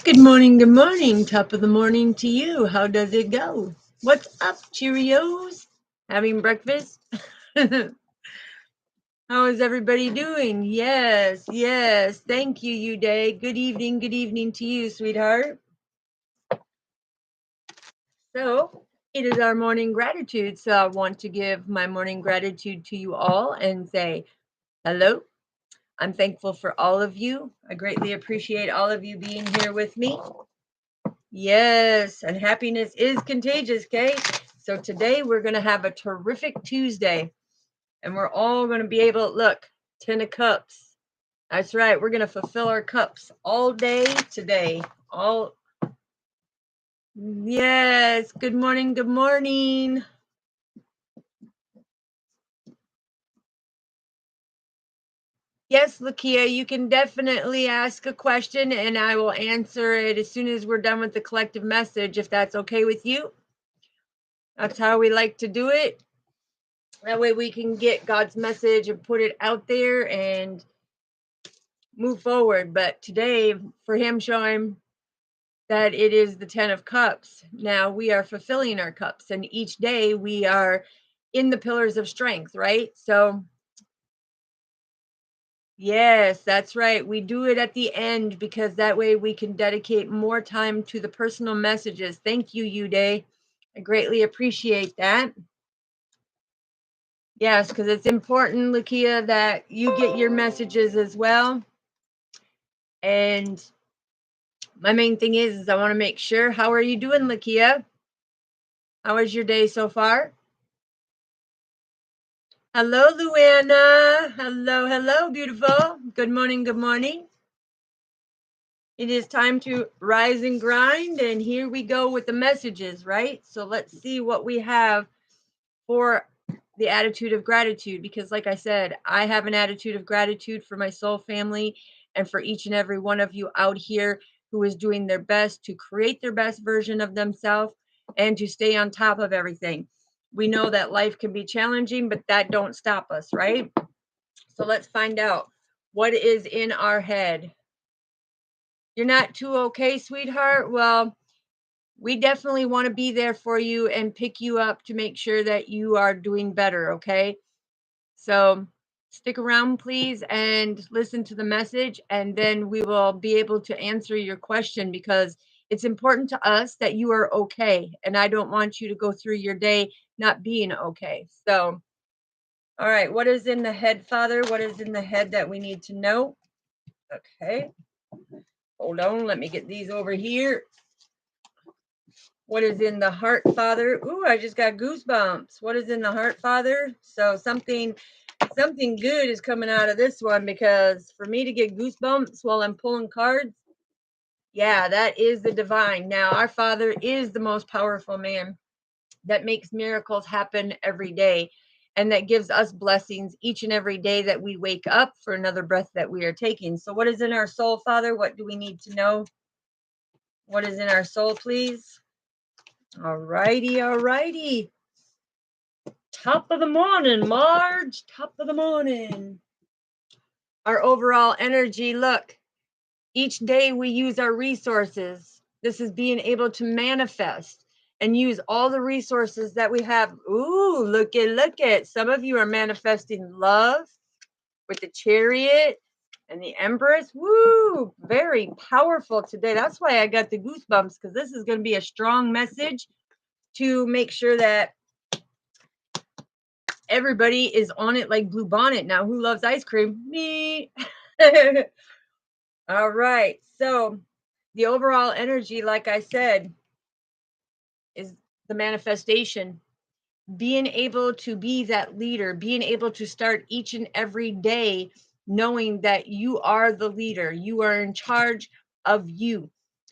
Good morning, good morning. Top of the morning to you. How does it go? What's up, Cheerios? Having breakfast? How is everybody doing? Yes, yes. Thank you, Uday. Good evening to you, sweetheart. So, it is our morning gratitude. So, I want to give my morning gratitude to you all and say hello. I'm thankful for all of you. I greatly appreciate all of you being here with me. Yes, and happiness is contagious, okay? So today we're going to have a terrific Tuesday, and we're all going to be able to look, 10 of cups. That's right. We're going to fulfill our cups all day today. All Yes, good morning, good morning. Yes, Lakia, you can definitely ask a question and I will answer it as soon as we're done with the collective message, if that's okay with you. That's how we like to do it. That way we can get God's message and put it out there and move forward. But today, for him showing that it is the 10 of cups, now we are fulfilling our cups. And each day we are in the pillars of strength, right? So, yes, that's right. We do it at the end because that way we can dedicate more time to the personal messages. Thank you, Uday. I greatly appreciate that. Yes, because it's important, Lakia, that you get your messages as well. And my main thing is I want to make sure. How are you doing, Lakia? How was your day so far? Hello, Luana. Hello, beautiful. Good morning, good morning. It is time to rise and grind, and here we go with the messages, right? So let's see what we have for the attitude of gratitude, because like I said, I have an attitude of gratitude for my soul family and for each and every one of you out here who is doing their best to create their best version of themselves and to stay on top of everything. We know that life can be challenging, but that don't stop us, right? So let's find out what is in our head. You're not too okay, sweetheart? Well, we definitely want to be there for you and pick you up to make sure that you are doing better, okay? So stick around, please, and listen to the message, and then we will be able to answer your question because it's important to us that you are okay, and I don't want you to go through your day not being okay. So, all right, what is in the head, Father? What is in the head that we need to know? Okay, hold on, let me get these over here. What is in the heart, Father? Ooh, I just got goosebumps. What is in the heart, Father? So something good is coming out of this one, because for me to get goosebumps while I'm pulling cards, yeah, that is the divine. Now, our Father is the most powerful man that makes miracles happen every day and that gives us blessings each and every day that we wake up for another breath that we are taking. So what is in our soul, Father? What do we need to know? What is in our soul, please? All righty. Top of the morning, Marge. Top of the morning. Our overall energy, look, each day we use our resources. This is being able to manifest and use all the resources that we have. Ooh, look at. Some of you are manifesting love with the Chariot and the Empress. Woo, very powerful today. That's why I got the goosebumps, because this is going to be a strong message to make sure that everybody is on it like Blue Bonnet. Now, who loves ice cream? Me. All right. So the overall energy, like I said, is the manifestation. Being able to be that leader, being able to start each and every day knowing that you are the leader. You are in charge of you.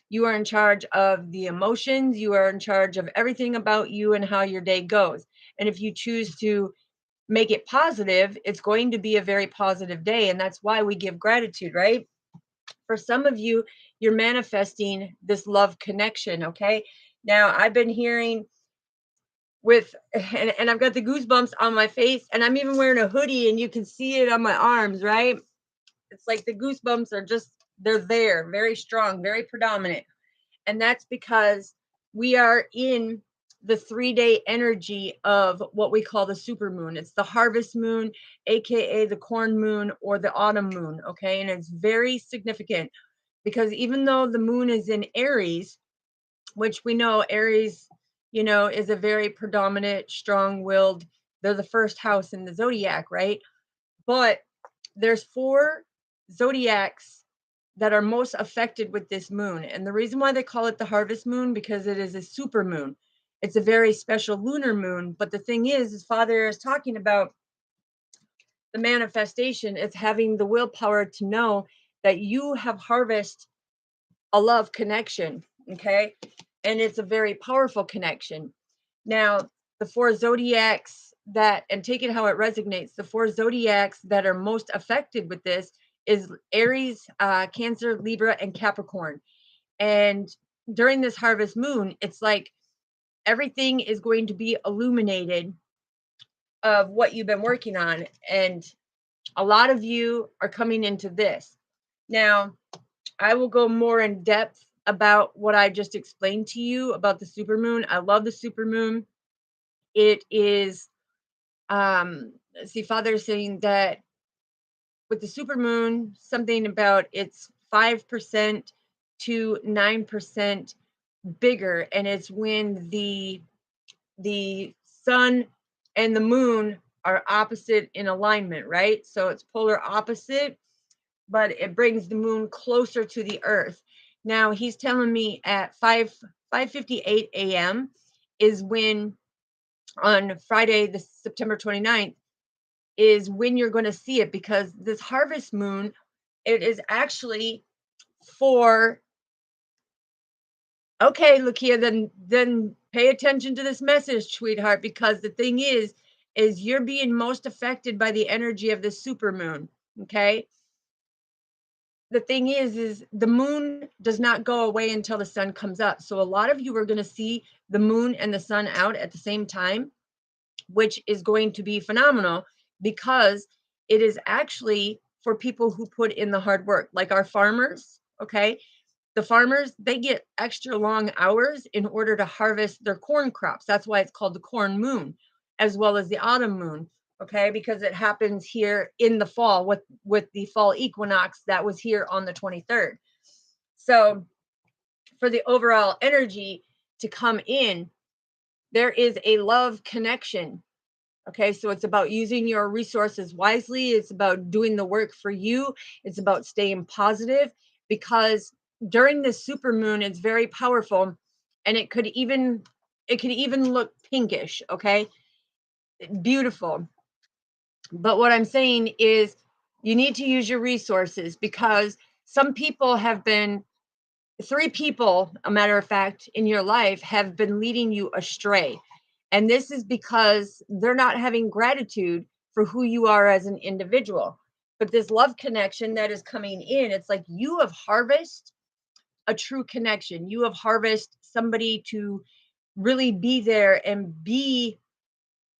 You are in charge of the emotions. You are in charge of everything about you and how your day goes. And if you choose to make it positive, it's going to be a very positive day. And that's why we give gratitude, right? For some of you, you're manifesting this love connection. Okay. Now, I've been hearing and I've got the goosebumps on my face, and I'm even wearing a hoodie, and you can see it on my arms, right? It's like the goosebumps are just They're there, very strong, very predominant. And that's because we are in the 3-day energy of what we call the supermoon. It's the harvest moon, aka the corn moon or the autumn moon. Okay. And it's very significant because even though the moon is in Aries, which we know Aries, is a very predominant, strong willed, they're the first house in the zodiac, right? But there's 4 zodiacs that are most affected with this moon. And the reason why they call it the harvest moon, because it is a super moon. It's a very special lunar moon. But the thing is Father is talking about the manifestation. It's having the willpower to know that you have harvested a love connection. Okay. And it's a very powerful connection. Now, the 4 zodiacs and take it how it resonates, the 4 zodiacs that are most affected with this is Aries, Cancer, Libra, and Capricorn. And during this harvest moon, it's like everything is going to be illuminated of what you've been working on. And a lot of you are coming into this. Now, I will go more in depth about what I just explained to you about the supermoon. I love the supermoon. It is, Father's saying that with the supermoon, something about it's 5% to 9% bigger, and it's when the sun and the moon are opposite in alignment, right? So it's polar opposite, but it brings the moon closer to the earth. Now he's telling me at 5:58 a.m. is when on Friday, the September 29th, is when you're going to see it, because this harvest moon, it is actually for, okay, Lakia, then pay attention to this message, sweetheart, because the thing is you're being most affected by the energy of the supermoon. Okay. The thing is the moon does not go away until the sun comes up. So a lot of you are going to see the moon and the sun out at the same time, which is going to be phenomenal because it is actually for people who put in the hard work, like our farmers. Okay. The farmers, they get extra long hours in order to harvest their corn crops. That's why it's called the corn moon, as well as the autumn moon. Okay, because it happens here in the fall with the fall equinox that was here on the 23rd. So for the overall energy to come in, there is a love connection. Okay, so it's about using your resources wisely. It's about doing the work for you. It's about staying positive, because during this supermoon, it's very powerful, and it could even look pinkish. Okay, beautiful. But what I'm saying is you need to use your resources, because some people have been, 3 people, a matter of fact, in your life have been leading you astray. And this is because they're not having gratitude for who you are as an individual. But this love connection that is coming in, it's like you have harvested a true connection. You have harvested somebody to really be there and be,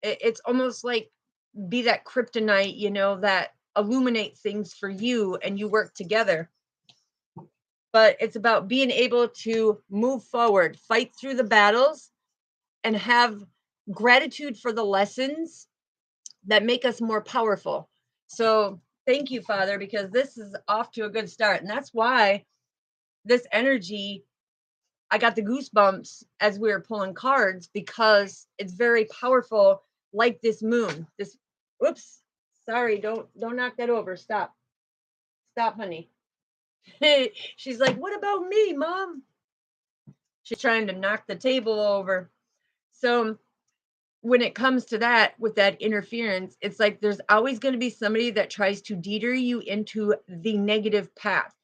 it's almost like be that kryptonite, that illuminate things for you, and you work together. But it's about being able to move forward, fight through the battles, and have gratitude for the lessons that make us more powerful. So thank you, Father, because this is off to a good start. And that's why this energy, I got the goosebumps as we were pulling cards, because it's very powerful, like this moon. Oops, sorry, don't knock that over. Stop, honey. She's like, what about me, Mom? She's trying to knock the table over. So when it comes to that, with that interference, it's like there's always going to be somebody that tries to deter you into the negative path.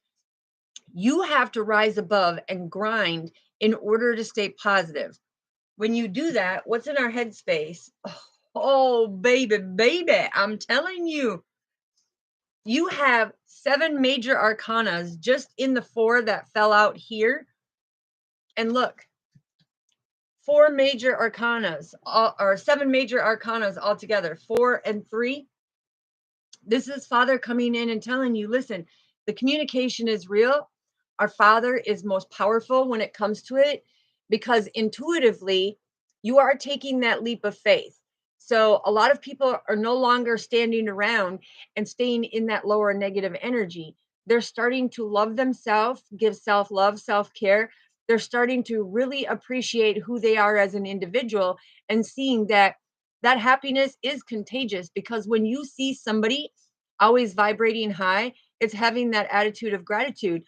You have to rise above and grind in order to stay positive. When you do that, what's in our headspace? Oh, baby, I'm telling you, you have 7 major arcanas just in the 4 that fell out here. And look, 4 major arcanas, or 7 major arcanas altogether, 4 and 3. This is Father coming in and telling you, listen, The communication is real. Our Father is most powerful when it comes to it because intuitively you are taking that leap of faith. So a lot of people are no longer standing around and staying in that lower negative energy. They're starting to love themselves, give self love, self care. They're starting to really appreciate who they are as an individual and seeing that that happiness is contagious because when you see somebody always vibrating high, it's having that attitude of gratitude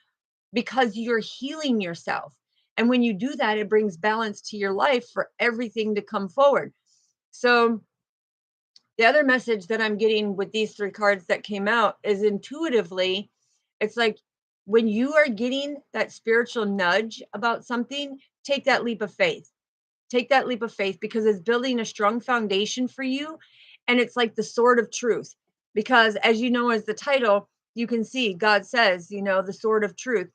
because you're healing yourself. And when you do that, it brings balance to your life for everything to come forward. So, the other message that I'm getting with these three cards that came out is intuitively, it's like when you are getting that spiritual nudge about something, take that leap of faith. Take that leap of faith because it's building a strong foundation for you. And it's like the sword of truth. Because as you know, as the title, you can see God says, the sword of truth,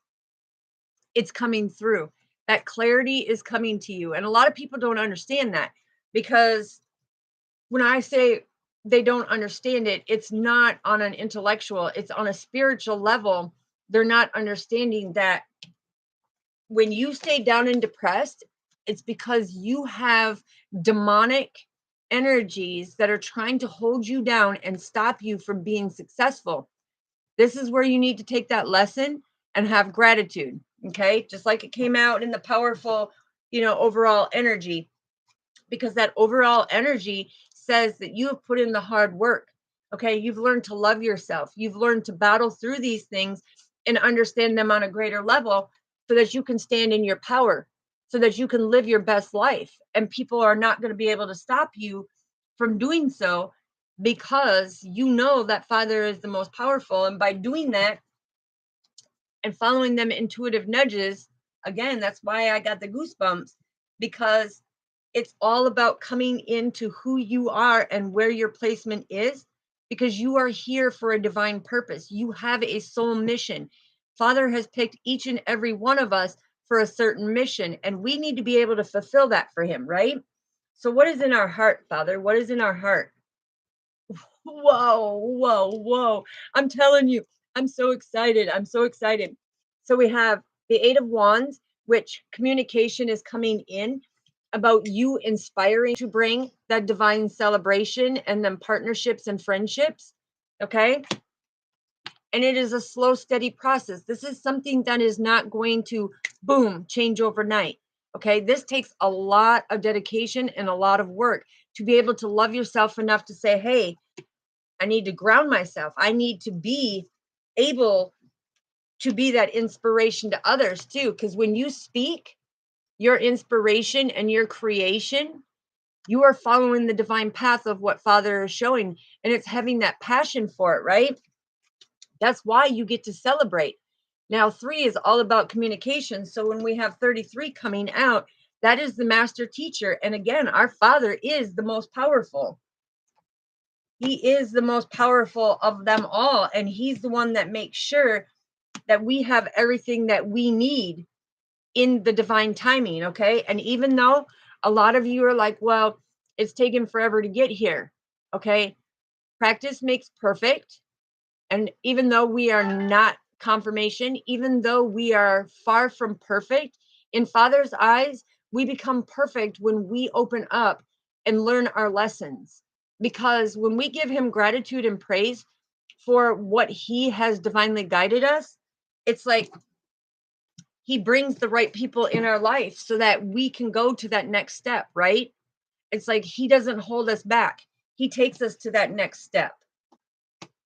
it's coming through. That clarity is coming to you. And a lot of people don't understand that because when I say they don't understand it, it's not on an intellectual, it's on a spiritual level. They're not understanding that when you stay down and depressed, it's because you have demonic energies that are trying to hold you down and stop you from being successful. This is where you need to take that lesson and have gratitude. Okay. Just like it came out in the powerful, overall energy, because that overall energy says that you have put in the hard work. Okay. You've learned to love yourself. You've learned to battle through these things and understand them on a greater level so that you can stand in your power, so that you can live your best life. And people are not going to be able to stop you from doing so because you know that Father is the most powerful. And by doing that and following them intuitive nudges, again, that's why I got the goosebumps, because it's all about coming into who you are and where your placement is, because you are here for a divine purpose. You have a soul mission. Father has picked each and every one of us for a certain mission, and we need to be able to fulfill that for Him, right? So, what is in our heart, Father? What is in our heart? Whoa, whoa, whoa. I'm telling you, I'm so excited. I'm so excited. So we have the Eight of Wands, which communication is coming in about you inspiring to bring that divine celebration and then partnerships and friendships. Okay. And it is a slow, steady process. This is something that is not going to boom, change overnight. Okay. This takes a lot of dedication and a lot of work to be able to love yourself enough to say, hey, I need to ground myself. I need to be able to be that inspiration to others too. Because when you speak your inspiration and your creation, you are following the divine path of what Father is showing, and it's having that passion for it, right? That's why you get to celebrate. Now, 3 is all about communication. So when we have 33 coming out, that is the master teacher. And again, our Father is the most powerful. He is the most powerful of them all. And He's the one that makes sure that we have everything that we need in the divine timing. Okay. And even though a lot of you are like, well, it's taken forever to get here. Okay. Practice makes perfect. And even though we are not confirmation, even though we are far from perfect, in Father's eyes, we become perfect when we open up and learn our lessons. Because when we give Him gratitude and praise for what He has divinely guided us, it's like He brings the right people in our life so that we can go to that next step, right? It's like He doesn't hold us back. He takes us to that next step.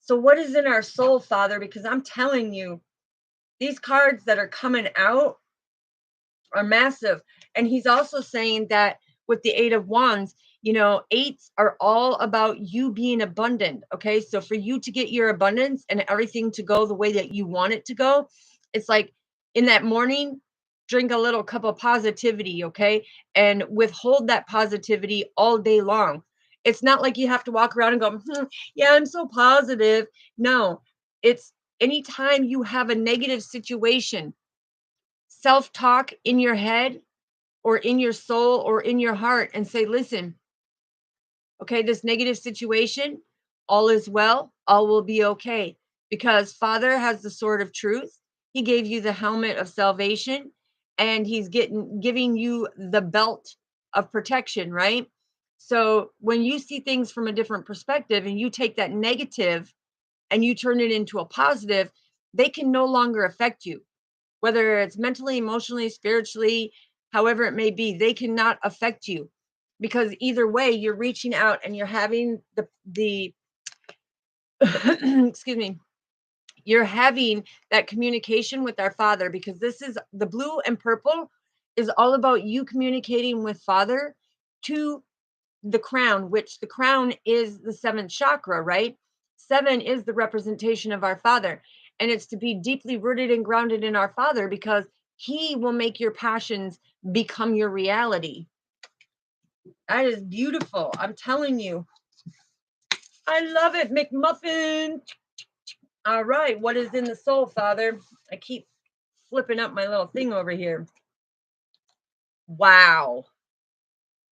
So, what is in our soul, Father? Because I'm telling you, these cards that are coming out are massive. And He's also saying that with the Eight of Wands, eights are all about you being abundant. Okay. So, for you to get your abundance and everything to go the way that you want it to go, it's like in that morning, drink a little cup of positivity. Okay. And withhold that positivity all day long. It's not like you have to walk around and go, yeah, I'm so positive. No, it's anytime you have a negative situation, self talk in your head or in your soul or in your heart and say, listen, okay, this negative situation, all is well, all will be okay. because Father has the sword of truth. He gave you the helmet of salvation, and he's giving you the belt of protection, right? So when you see things from a different perspective and you take that negative and you turn it into a positive, they can no longer affect you, whether it's mentally, emotionally, spiritually, however it may be. They cannot affect you, because either way you're reaching out and you're having the excuse me, you're having that communication with our Father, because this is the blue and purple is all about you communicating with Father to the crown, which the crown is the seventh chakra, right? Seven is the representation of our Father. And it's to be deeply rooted and grounded in our Father, because He will make your passions become your reality. That is beautiful. I'm telling you. I love it, McMuffin. All right. What is in the soul, Father? I keep flipping up my little thing over here. Wow.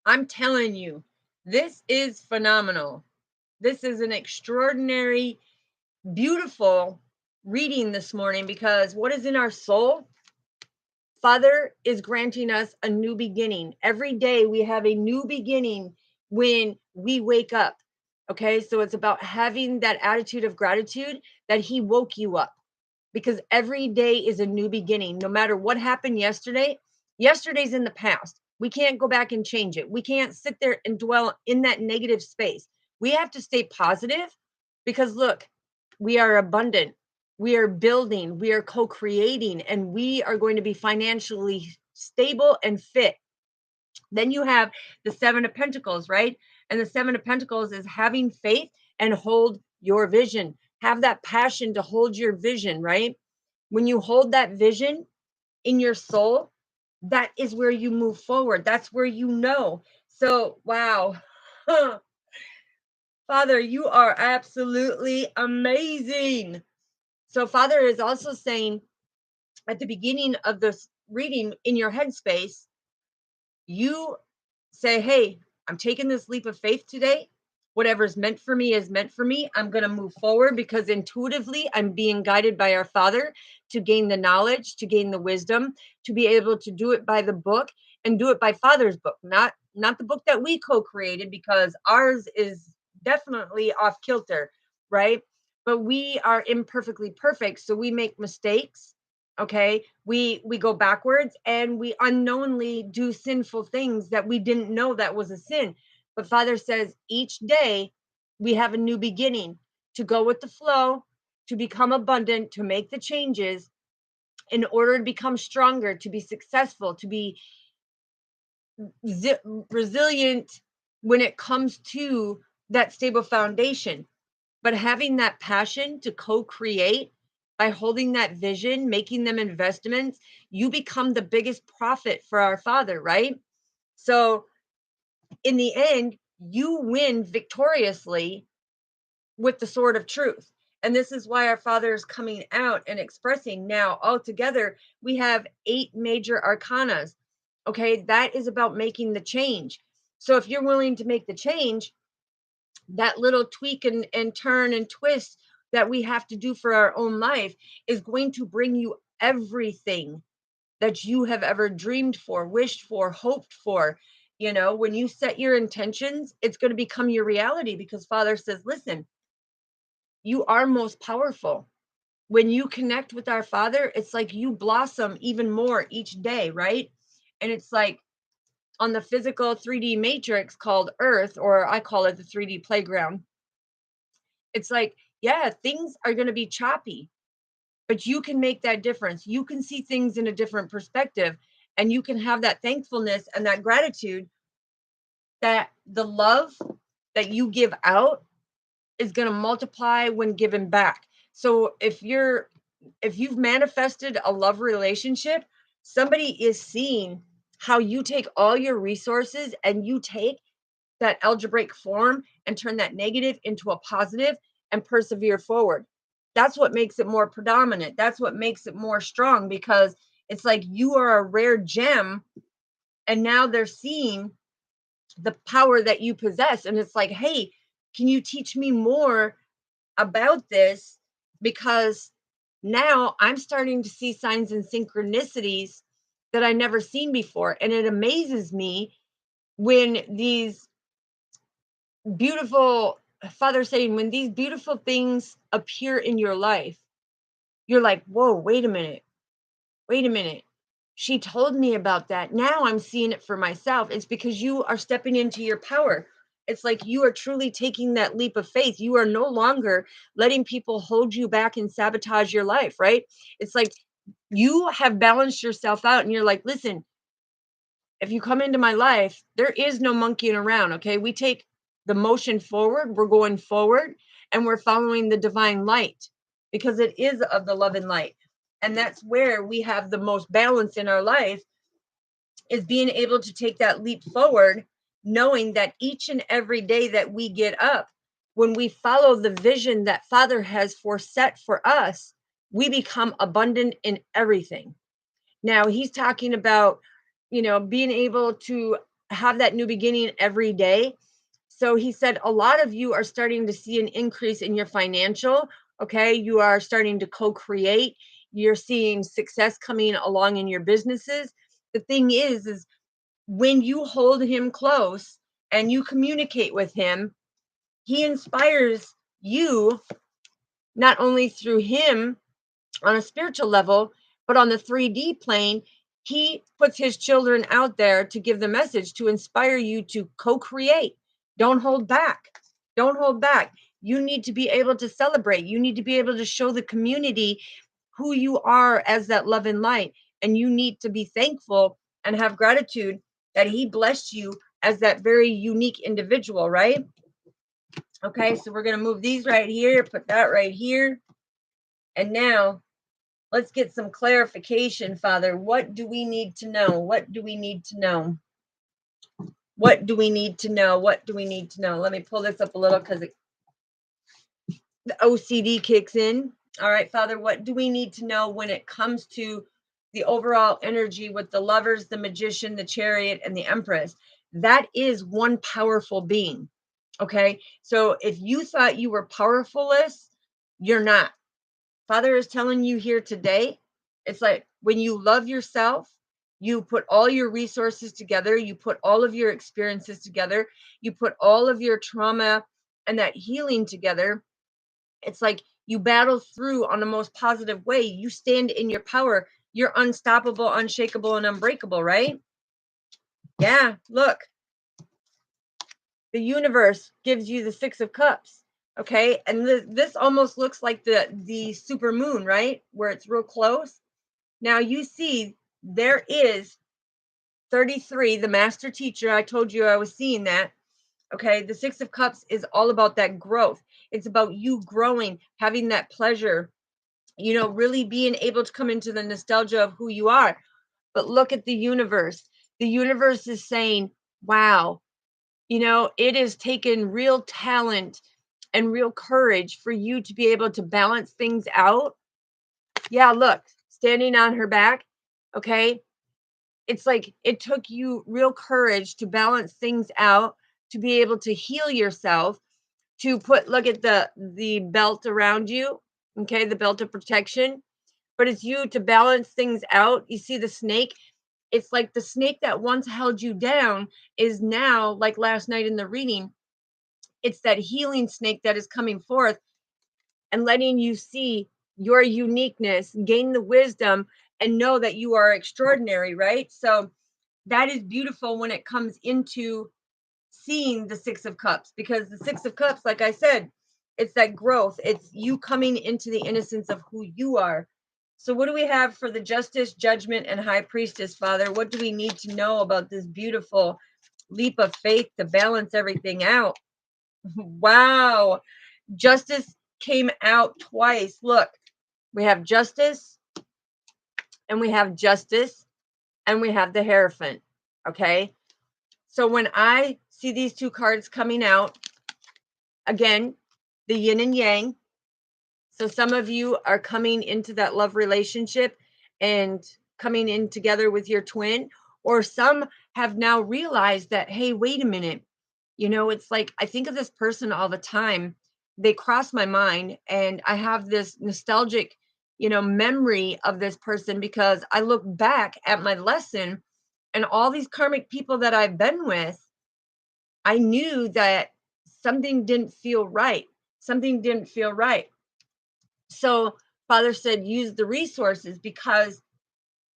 I'm telling you, this is phenomenal. This is an extraordinary, beautiful reading this morning, because what is in our soul? Father is granting us a new beginning. Every day we have a new beginning when we wake up. Okay, so it's about having that attitude of gratitude that He woke you up, because every day is a new beginning. No matter what happened yesterday, yesterday's in the past. We can't go back and change it. We can't sit there and dwell in that negative space. We have to stay positive, because look, we are abundant. We are building, we are co creating, and we are going to be financially stable and fit. Then you have the Seven of Pentacles, right? And the Seven of Pentacles is having faith and hold your vision. Have that passion to hold your vision, right? When you hold that vision in your soul, that is where you move forward. That's where you know. So, wow. Father, you are absolutely amazing. So, Father is also saying at the beginning of this reading, in your headspace, you say, hey, I'm taking this leap of faith today. Whatever's meant for me is meant for me. I'm going to move forward, because intuitively I'm being guided by our Father to gain the knowledge, to gain the wisdom, to be able to do it by the book, and do it by Father's book, not the book that we co-created, because ours is definitely off kilter, right? But we are imperfectly perfect, so we make mistakes. Okay, we go backwards, and we unknowingly do sinful things that we didn't know that was a sin. But Father says each day we have a new beginning, to go with the flow, to become abundant, to make the changes in order to become stronger, to be successful, to be resilient when it comes to that stable foundation. But having that passion to co-create, by holding that vision, making them investments, you become the biggest profit for our Father, right? So in the end, you win victoriously with the sword of truth. And this is why our Father is coming out and expressing now. Altogether, we have 8 major arcanas. Okay, that is about making the change. So if you're willing to make the change, that little tweak and turn and twist that we have to do for our own life is going to bring you everything that you have ever dreamed for, wished for, hoped for. You know, when you set your intentions, it's going to become your reality, because Father says, listen, you are most powerful. When you connect with our Father, it's like you blossom even more each day, right? And it's like on the physical 3D matrix called Earth, or I call it the 3D playground. It's like, yeah, things are going to be choppy, but you can make that difference. You can see things in a different perspective, and you can have that thankfulness and that gratitude that the love that you give out is going to multiply when given back. So if you've manifested a love relationship, somebody is seeing how you take all your resources and you take that algebraic form and turn that negative into a positive and persevere forward. That's what makes it more predominant. That's what makes it more strong, because it's like you are a rare gem, and now they're seeing the power that you possess. And it's like, hey, can you teach me more about this? because now I'm starting to see signs and synchronicities that I never seen before. And it amazes me when these beautiful, Father saying, when these beautiful things appear in your life, you're like, whoa, wait a minute. Wait a minute. She told me about that. Now I'm seeing it for myself. It's because you are stepping into your power. It's like you are truly taking that leap of faith. You are no longer letting people hold you back and sabotage your life, right? It's like you have balanced yourself out and you're like, listen, if you come into my life, there is no monkeying around. Okay. We take the motion forward, we're going forward, and we're following the divine light because it is of the love and light. And that's where we have the most balance in our life, is being able to take that leap forward, knowing that each and every day that we get up, when we follow the vision that Father has foreset for us, we become abundant in everything. Now he's talking about, being able to have that new beginning every day. So he said a lot of you are starting to see an increase in your financial. Okay. You are starting to co create. You're seeing success coming along in your businesses. The thing is when you hold him close and you communicate with him, he inspires you not only through him on a spiritual level, but on the 3D plane, he puts his children out there to give the message to inspire you to co create. Don't hold back. Don't hold back. You need to be able to celebrate. You need to be able to show the community who you are as that love and light. And you need to be thankful and have gratitude that he blessed you as that very unique individual, right? Okay, so we're going to move these right here, put that right here. And now let's get some clarification, Father. What do we need to know? What do we need to know? What do we need to know? What do we need to know? Let me pull this up a little because the OCD kicks in. All right, Father, what do we need to know when it comes to the overall energy with the lovers, the magician, the chariot, and the empress? That is one powerful being. Okay, so if you thought you were powerfulless, you're not. Father is telling you here today, it's like when you love yourself, you put all your resources together, you put all of your experiences together, you put all of your trauma and that healing together. It's like you battle through on the most positive way. You stand in your power. You're unstoppable, unshakable, and unbreakable, right? Yeah, look, the universe gives you the 6 of Cups. Okay, and this almost looks like the super moon, right, where it's real close. Now you see there is 33, the master teacher. I told you I was seeing that. Okay, the 6 of Cups is all about that growth. It's about you growing, having that pleasure, really being able to come into the nostalgia of who you are. But look at the universe. The universe is saying, wow, it has taken real talent and real courage for you to be able to balance things out. Yeah, look, standing on her back. Okay. It's like it took you real courage to balance things out, to be able to heal yourself, to look at the belt around you. Okay. The belt of protection, but it's you to balance things out. You see the snake? It's like the snake that once held you down is now, like last night in the reading, it's that healing snake that is coming forth and letting you see your uniqueness, gain the wisdom, and know that you are extraordinary, right? So that is beautiful when it comes into seeing the 6 of Cups, because the 6 of Cups, like I said, it's that growth. It's you coming into the innocence of who you are. So what do we have for the Justice, Judgment, and High Priestess, Father? What do we need to know about this beautiful leap of faith to balance everything out? Wow. Justice came out twice. Look, we have Justice, and we have Justice, and we have the Hierophant. Okay. So when I see these 2 cards coming out, again, the yin and yang. So some of you are coming into that love relationship and coming in together with your twin, or some have now realized that, hey, wait a minute. It's like I think of this person all the time. they cross my mind, and I have this nostalgic, memory of this person because I look back at my lesson and all these karmic people that I've been with. I knew that something didn't feel right. Something didn't feel right. So Father said, use the resources, because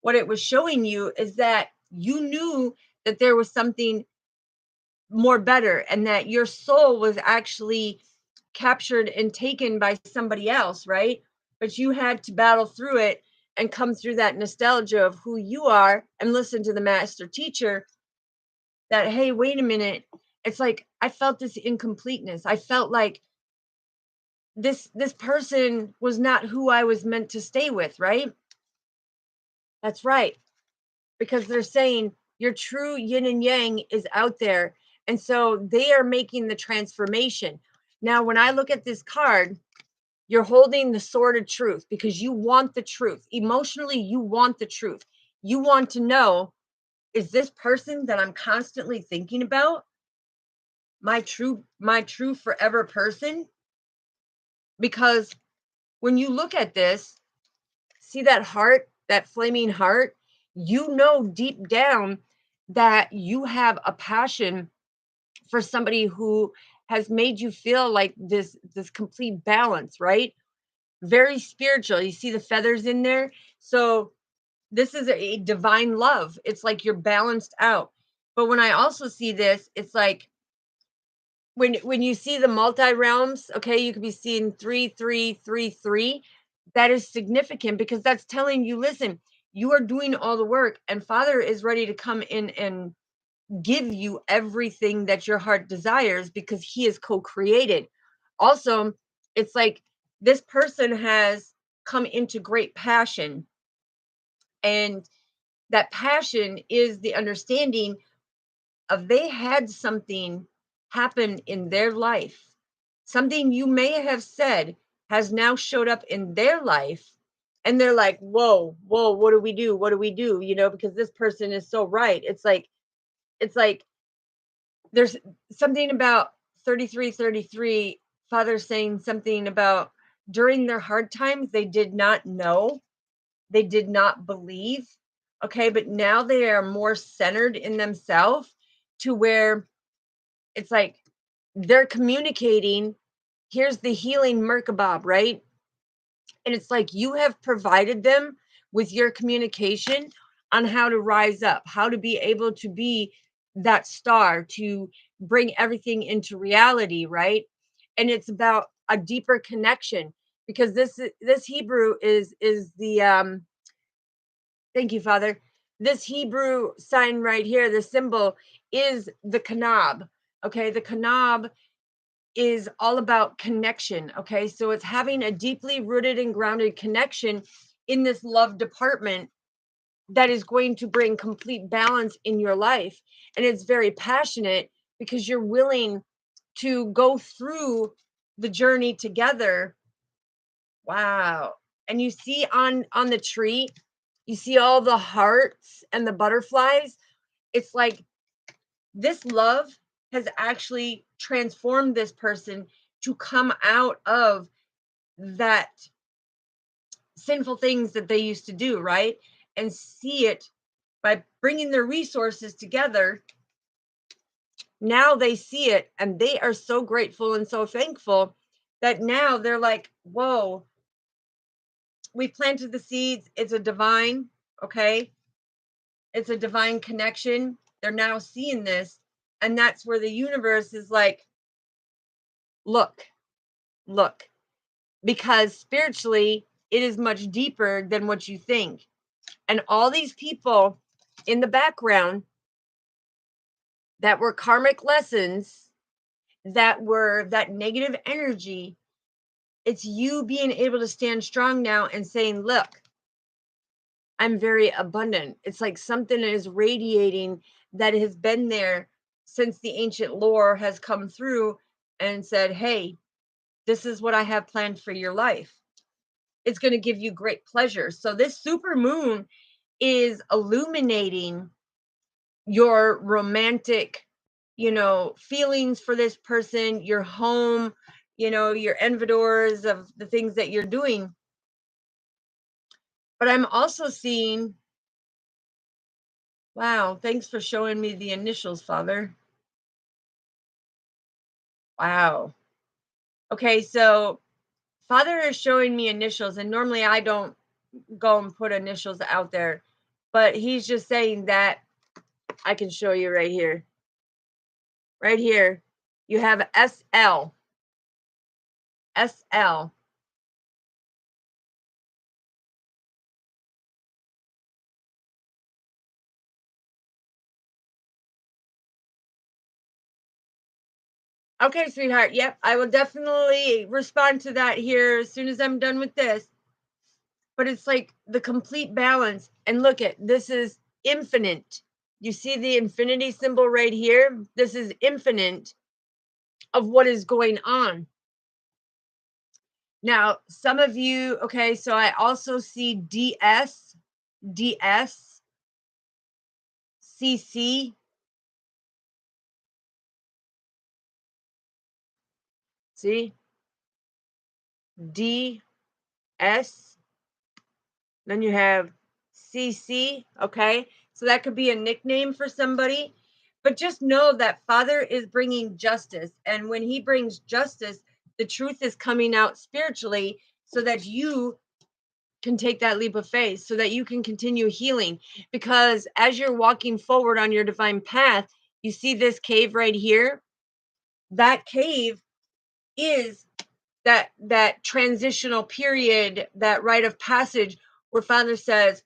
what it was showing you is that you knew that there was something more better, and that your soul was actually captured and taken by somebody else, right? But you had to battle through it and come through that nostalgia of who you are and listen to the master teacher that, hey, wait a minute. It's like I felt this incompleteness. I felt like this person was not who I was meant to stay with, right? That's right. Because they're saying your true yin and yang is out there. And so they are making the transformation. Now, when I look at this card, you're holding the sword of truth because you want the truth. Emotionally, you want the truth. You want to know, is this person that I'm constantly thinking about my true forever person? Because when you look at this, see that heart, that flaming heart, you know deep down that you have a passion for somebody who has made you feel like this complete balance, right? Very spiritual. You see the feathers in there? So this is a divine love. It's like you're balanced out. But when I also see this, it's like when you see the multi realms, okay, you could be seeing 3333. That is significant because that's telling you, listen, you are doing all the work, and Father is ready to come in and give you everything that your heart desires because he is co-created. Also, it's like this person has come into great passion, and that passion is the understanding of they had something happen in their life. Something you may have said has now showed up in their life, and they're like, "Whoa, whoa, what do we do? What do we do?" Because this person is so right. It's like there's something about 3333. Father saying something about during their hard times they did not know, they did not believe, okay, but now they are more centered in themselves to where it's like they're communicating. Here's the healing Merkabah, right? And it's like you have provided them with your communication on how to rise up, how to be able to be that star, to bring everything into reality, right? And it's about a deeper connection because this Hebrew is the thank you, Father. This Hebrew sign right here, the symbol is the kanab. Okay, the kanab is all about connection. Okay, so it's having a deeply rooted and grounded connection in this love department that is going to bring complete balance in your life. And it's very passionate because you're willing to go through the journey together. Wow. And you see on the tree, you see all the hearts and the butterflies. It's like this love has actually transformed this person to come out of that sinful things that they used to do, right? And see it by bringing their resources together. Now they see it and they are so grateful and so thankful that now they're like, whoa, we planted the seeds. It's a divine, okay? It's a divine connection. They're now seeing this. And that's where the universe is like, look, look, because spiritually, it is much deeper than what you think. And all these people in the background that were karmic lessons, that were that negative energy, it's you being able to stand strong now and saying, look, I'm very abundant. It's like something is radiating that has been there since the ancient lore has come through and said, hey, this is what I have planned for your life. It's going to give you great pleasure. So this super moon is illuminating your romantic, feelings for this person, your home, your envidors of the things that you're doing. But I'm also seeing, wow, thanks for showing me the initials, Father. Wow. Okay, so Father is showing me initials, and normally I don't go and put initials out there, but he's just saying that I can show you right here. Right here, you have SL. SL. Okay, sweetheart. Yep, I will definitely respond to that here as soon as I'm done with this. But it's like the complete balance. And look at this is infinite. You see the infinity symbol right here? This is infinite of what is going on. Now, some of you, okay, so I also see DS, DS, CC. See? D, S. Then you have CC, okay? So that could be a nickname for somebody. But just know that Father is bringing justice. And when he brings justice, the truth is coming out spiritually so that you can take that leap of faith, so that you can continue healing. Because as you're walking forward on your divine path, you see this cave right here? That cave is that transitional period, that rite of passage where Father says,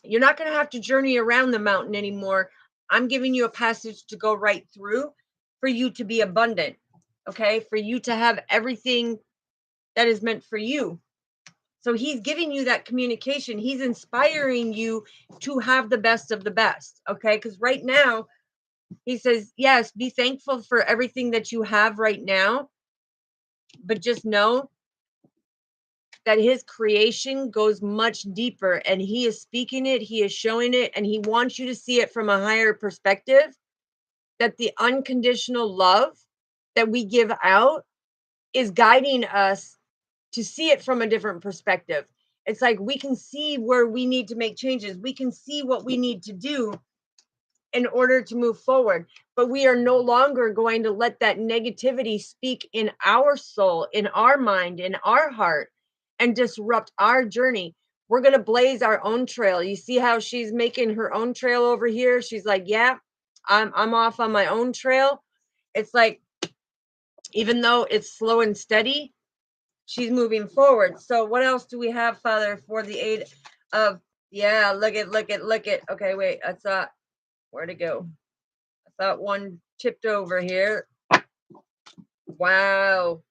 you're not going to have to journey around the mountain anymore. I'm giving you a passage to go right through for you to be abundant, okay? For you to have everything that is meant for you. So he's giving you that communication. He's inspiring you to have the best of the best, okay? Because right now, he says, yes, be thankful for everything that you have right now, but just know that his creation goes much deeper, and he is speaking it, he is showing it, and he wants you to see it from a higher perspective, that the unconditional love that we give out is guiding us to see it from a different perspective. It's like we can see where we need to make changes, we can see what we need to do in order to move forward. But we are no longer going to let that negativity speak in our soul, in our mind, in our heart, and disrupt our journey. We're going to blaze our own trail. You see how she's making her own trail over here? She's like, yeah, I'm off on my own trail. It's like, even though it's slow and steady, she's moving forward. So what else do we have, Father, for the aid of, yeah, look at. Okay, wait, I thought, where'd it go? I thought one tipped over here. Wow.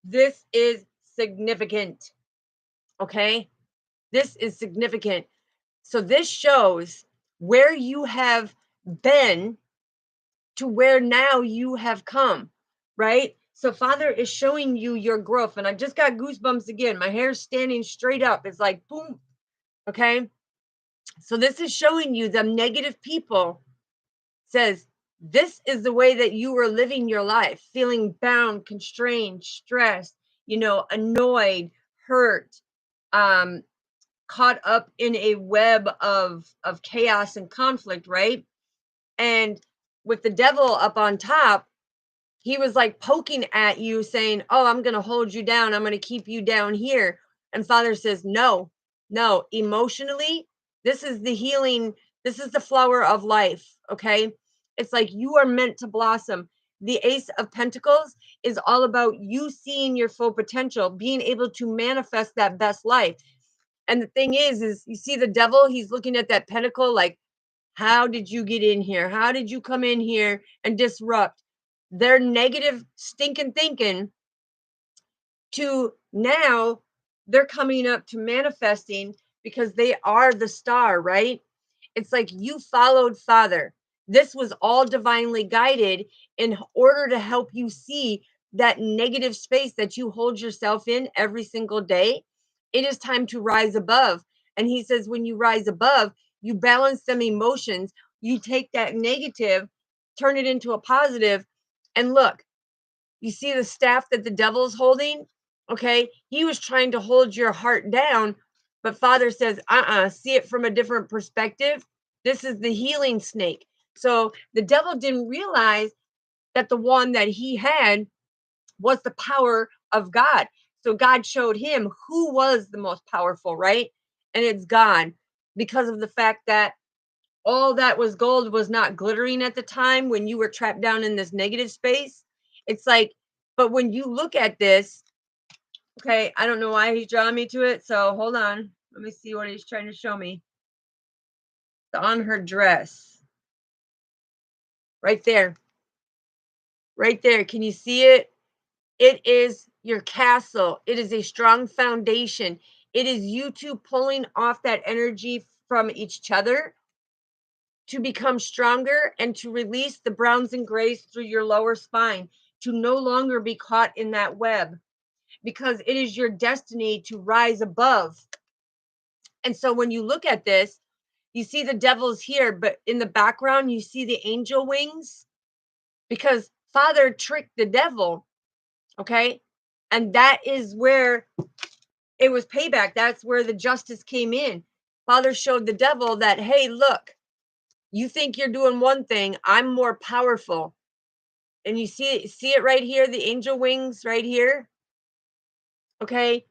This is significant. Okay. This is significant. So this shows where you have been to where now you have come, right? So Father is showing you your growth. And I just got goosebumps again. My hair's standing straight up. It's like, boom. Okay. So this is showing you the negative people says, this is the way that you were living your life, feeling bound, constrained, stressed, annoyed, hurt, um, caught up in a web of chaos and conflict, right? And with the devil up on top, he was like poking at you, saying, oh, I'm going to hold you down, I'm going to keep you down here. And Father says, no, no, emotionally, this is the healing, this is the flower of life. Okay, it's like you are meant to blossom. The Ace of Pentacles is all about you seeing your full potential, being able to manifest that best life. And the thing is you see the devil, he's looking at that pentacle like, how did you get in here? How did you come in here and disrupt? Their negative stinking thinking to now they're coming up to manifesting because they are the star, right? It's like you followed Father. This was all divinely guided in order to help you see that negative space that you hold yourself in every single day. It is time to rise above. And he says, when you rise above, you balance them emotions, you take that negative, turn it into a positive, and look, You see the staff that the devil's holding? Okay. He was trying to hold your heart down, but Father says, see it from a different perspective. This is the healing snake. So the devil didn't realize that the one that he had was the power of God. So God showed him who was the most powerful, right? And it's God, because of the fact that all that was gold was not glittering at the time when you were trapped down in this negative space. It's like, but when you look at this, okay, I don't know why he's drawing me to it. So hold on. Let me see what he's trying to show me. It's on her dress. Right there. Right there. Can you see it? It is your castle. It is a strong foundation. It is you two pulling off that energy from each other to become stronger and to release the browns and grays through your lower spine, to no longer be caught in that web, because it is your destiny to rise above. And so when you look at this, you see the devil's here, but in the background, you see the angel wings, because Father tricked the devil. Okay. And that is where it was payback. That's where the justice came in. Father showed the devil that, hey, look, you think you're doing one thing, I'm more powerful. And you see it right here, the angel wings right here. Okay.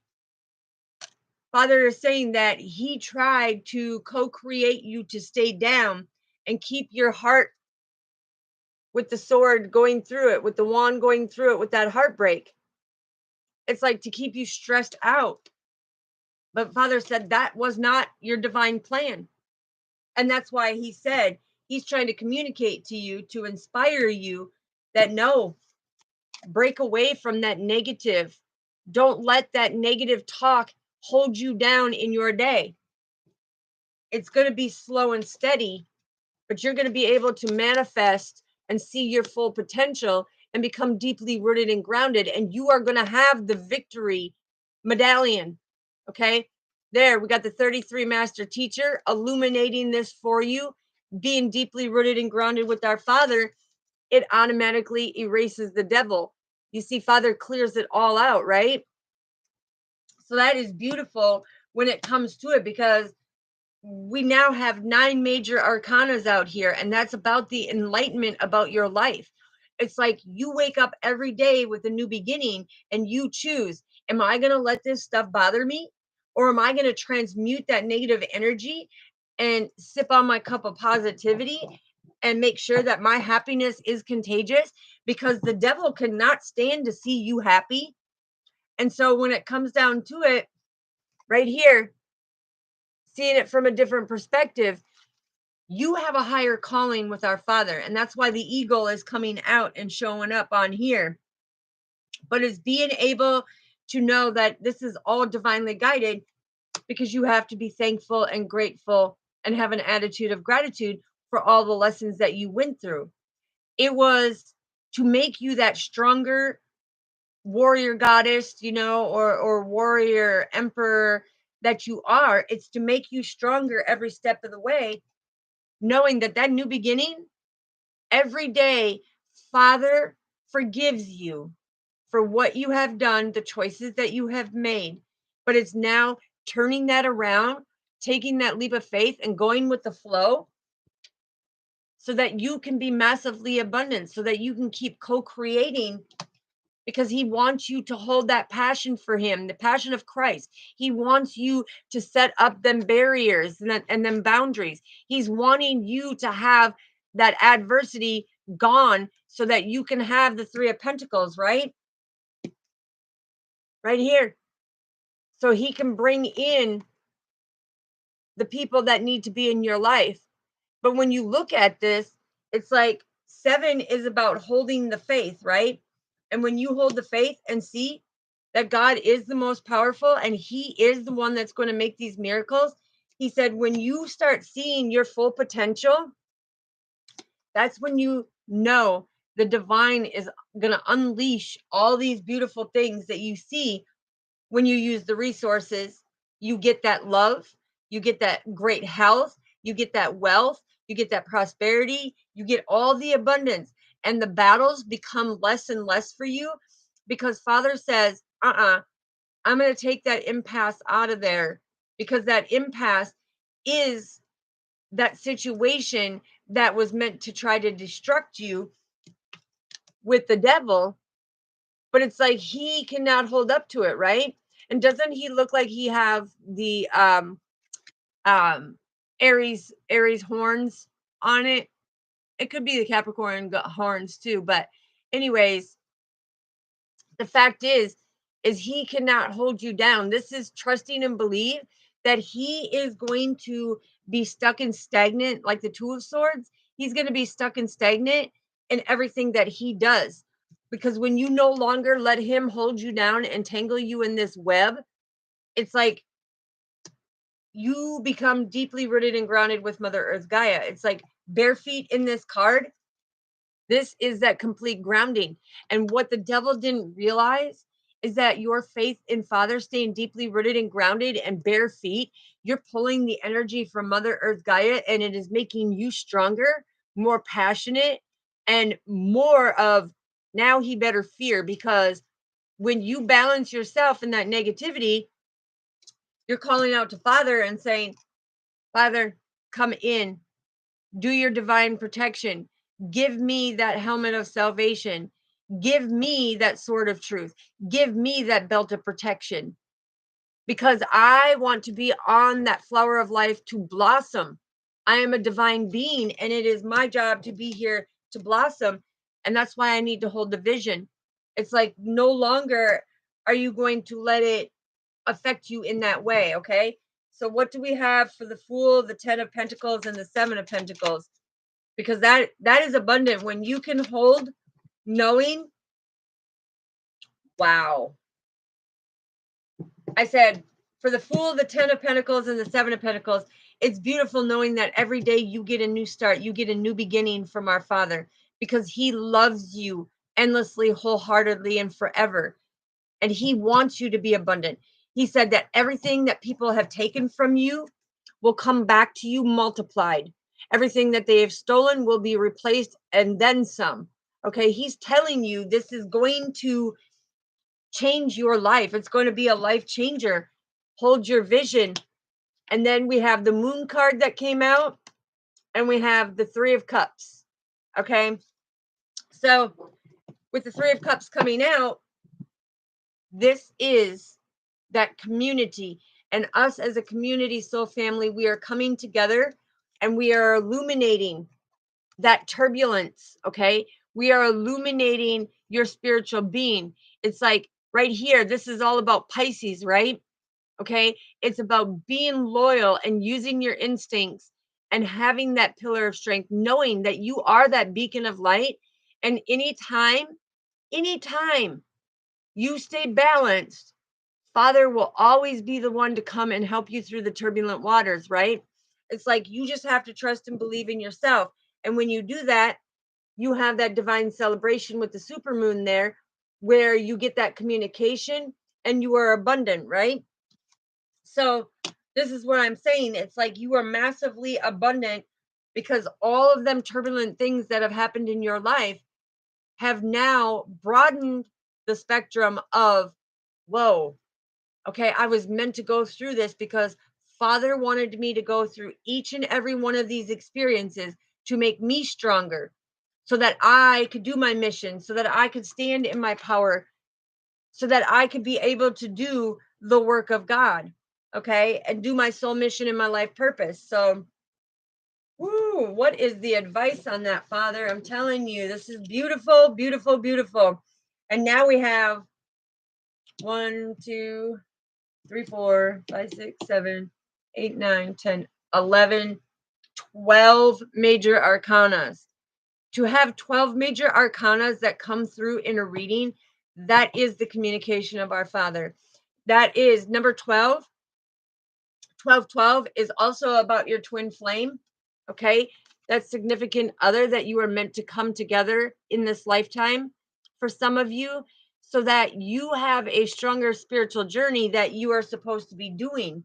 Father is saying that he tried to co-create you to stay down and keep your heart with the sword going through it, with the wand going through it, with that heartbreak. It's like to keep you stressed out. But Father said that was not your divine plan. And that's why he said he's trying to communicate to you, to inspire you that no, break away from that negative. Don't let that negative talk hold you down in your day. It's going to be slow and steady, but you're going to be able to manifest and see your full potential and become deeply rooted and grounded. And you are going to have the victory medallion. Okay. There, we got the 33 master teacher illuminating this for you. Being deeply rooted and grounded with our Father, it automatically erases the devil. You see, Father clears it all out, right? So that is beautiful when it comes to it, because we now have 9 major arcanas out here, and that's about the enlightenment about your life. It's like you wake up every day with a new beginning and you choose, am I going to let this stuff bother me, or am I going to transmute that negative energy and sip on my cup of positivity and make sure that my happiness is contagious, because the devil cannot stand to see you happy. And so when it comes down to it, right here, seeing it from a different perspective, you have a higher calling with our Father. And that's why the eagle is coming out and showing up on here. But it's being able to know that this is all divinely guided, because you have to be thankful and grateful and have an attitude of gratitude for all the lessons that you went through. It was to make you that stronger warrior goddess, or warrior emperor that you are. It's to make you stronger every step of the way, knowing that that new beginning, every day, Father forgives you for what you have done, the choices that you have made. But it's now turning that around, taking that leap of faith and going with the flow, so that you can be massively abundant, so that you can keep co-creating, because he wants you to hold that passion for him, the passion of Christ. He wants you to set up them barriers and them boundaries. He's wanting you to have that adversity gone, so that you can have the 3 of Pentacles, right? Right here. So he can bring in the people that need to be in your life. But when you look at this, it's like 7 is about holding the faith, right? And when you hold the faith and see that God is the most powerful and he is the one that's going to make these miracles, he said, when you start seeing your full potential, that's when you know the divine is going to unleash all these beautiful things that you see. When you use the resources, you get that love, you get that great health, you get that wealth, you get that prosperity, you get all the abundance. and the battles become less and less for you because Father says, I'm going to take that impasse out of there, because that impasse is that situation that was meant to try to destruct you with the devil, but it's like he cannot hold up to it, right? And doesn't he look like he have the um Aries horns on it? It could be the Capricorn horns too, but anyways, the fact is he cannot hold you down. This is trusting and believe that he is going to be stuck and stagnant like the Two of Swords. He's going to be stuck and stagnant in everything that he does. Because when you no longer let him hold you down and tangle you in this web, it's like you become deeply rooted and grounded with Mother Earth Gaia. It's like bare feet in this card. This is that complete grounding. And what the devil didn't realize is that your faith in Father, staying deeply rooted and grounded and bare feet, you're pulling the energy from Mother Earth Gaia, and it is making you stronger, more passionate, and more of now he better fear. Because when you balance yourself in that negativity, you're calling out to Father and saying, Father, come in, do your divine protection. Give me that helmet of salvation. Give me that sword of truth. Give me that belt of protection, because I want to be on that flower of life to blossom. I am a divine being, and it is my job to be here to blossom. And that's why I need to hold the vision. It's like no longer are you going to let it affect you in that way. Okay. So, what do we have for the Fool, the 10 of Pentacles, and the 7 of Pentacles? Because that is abundant when you can hold knowing. Wow. I said for the Fool, the 10 of Pentacles, and the 7 of Pentacles, it's beautiful knowing that every day you get a new start, you get a new beginning from our Father, because he loves you endlessly, wholeheartedly, and forever. And he wants you to be abundant. He said that everything that people have taken from you will come back to you multiplied. Everything that they have stolen will be replaced and then some. Okay, he's telling you this is going to change your life. It's going to be a life changer. Hold your vision. And then we have the Moon card that came out, and we have the Three of Cups. Okay, so with the Three of Cups coming out, this is that community, and us as a community soul family, we are coming together and we are illuminating that turbulence. Okay, we are illuminating your spiritual being. It's like right here, this is all about Pisces, right? Okay, it's about being loyal and using your instincts and having that pillar of strength, knowing that you are that beacon of light. And anytime you stay balanced, Father will always be the one to come and help you through the turbulent waters, right? It's like you just have to trust and believe in yourself. And when you do that, you have that divine celebration with the supermoon there, where you get that communication and you are abundant, right? So, this is what I'm saying. It's like you are massively abundant because all of them turbulent things that have happened in your life have now broadened the spectrum of, whoa, okay, I was meant to go through this because Father wanted me to go through each and every one of these experiences to make me stronger, so that I could do my mission, so that I could stand in my power, so that I could be able to do the work of God, okay, and do my soul mission and my life purpose. So, woo, what is the advice on that, Father? I'm telling you, this is beautiful, beautiful, beautiful. And now we have 1, 2, 3, 4, 5, 6, 7, 8, 9, 10, 11, 12 major arcanas. To have 12 major arcanas that come through in a reading, that is the communication of our Father. That is number 12. 1212 is also about your twin flame. Okay, that significant other that you are meant to come together in this lifetime for some of you, so that you have a stronger spiritual journey that you are supposed to be doing,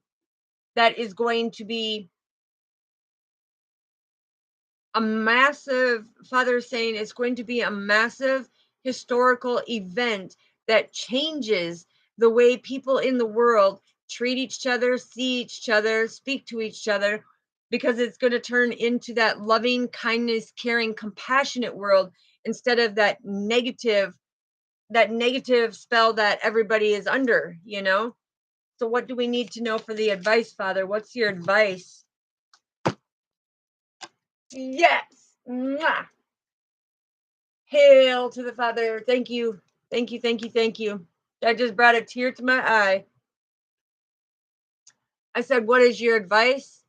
that is going to be a massive, Father is saying it's going to be a massive historical event that changes the way people in the world treat each other, see each other, speak to each other, because it's going to turn into that loving, kindness, caring, compassionate world instead of that negative spell that everybody is under, you know? So what do we need to know for the advice, Father? What's your advice? Yes. Mwah. Hail to the Father. Thank you. Thank you. Thank you. Thank you. That just brought a tear to my eye. I said, what is your advice?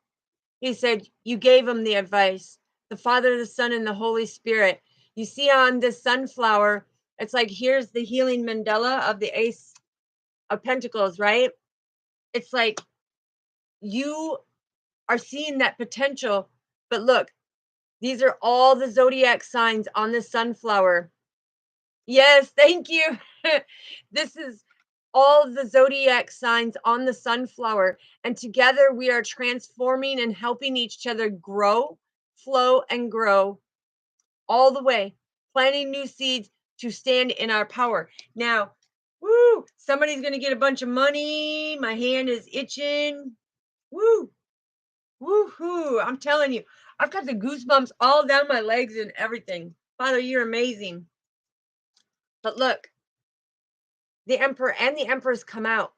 He said, you gave him the advice. The Father, the Son, and the Holy Spirit. You see on this sunflower, it's like here's the healing mandala of the Ace of Pentacles, right? It's like you are seeing that potential. But look, these are all the zodiac signs on the sunflower. Yes, thank you. This is all the zodiac signs on the sunflower. And together we are transforming and helping each other grow, flow, and grow all the way, planting new seeds to stand in our power. Now, woo, somebody's going to get a bunch of money. My hand is itching. Woo, woohoo. I'm telling you, I've got the goosebumps all down my legs and everything. Father, you're amazing. But look, the Emperor and the Empress come out.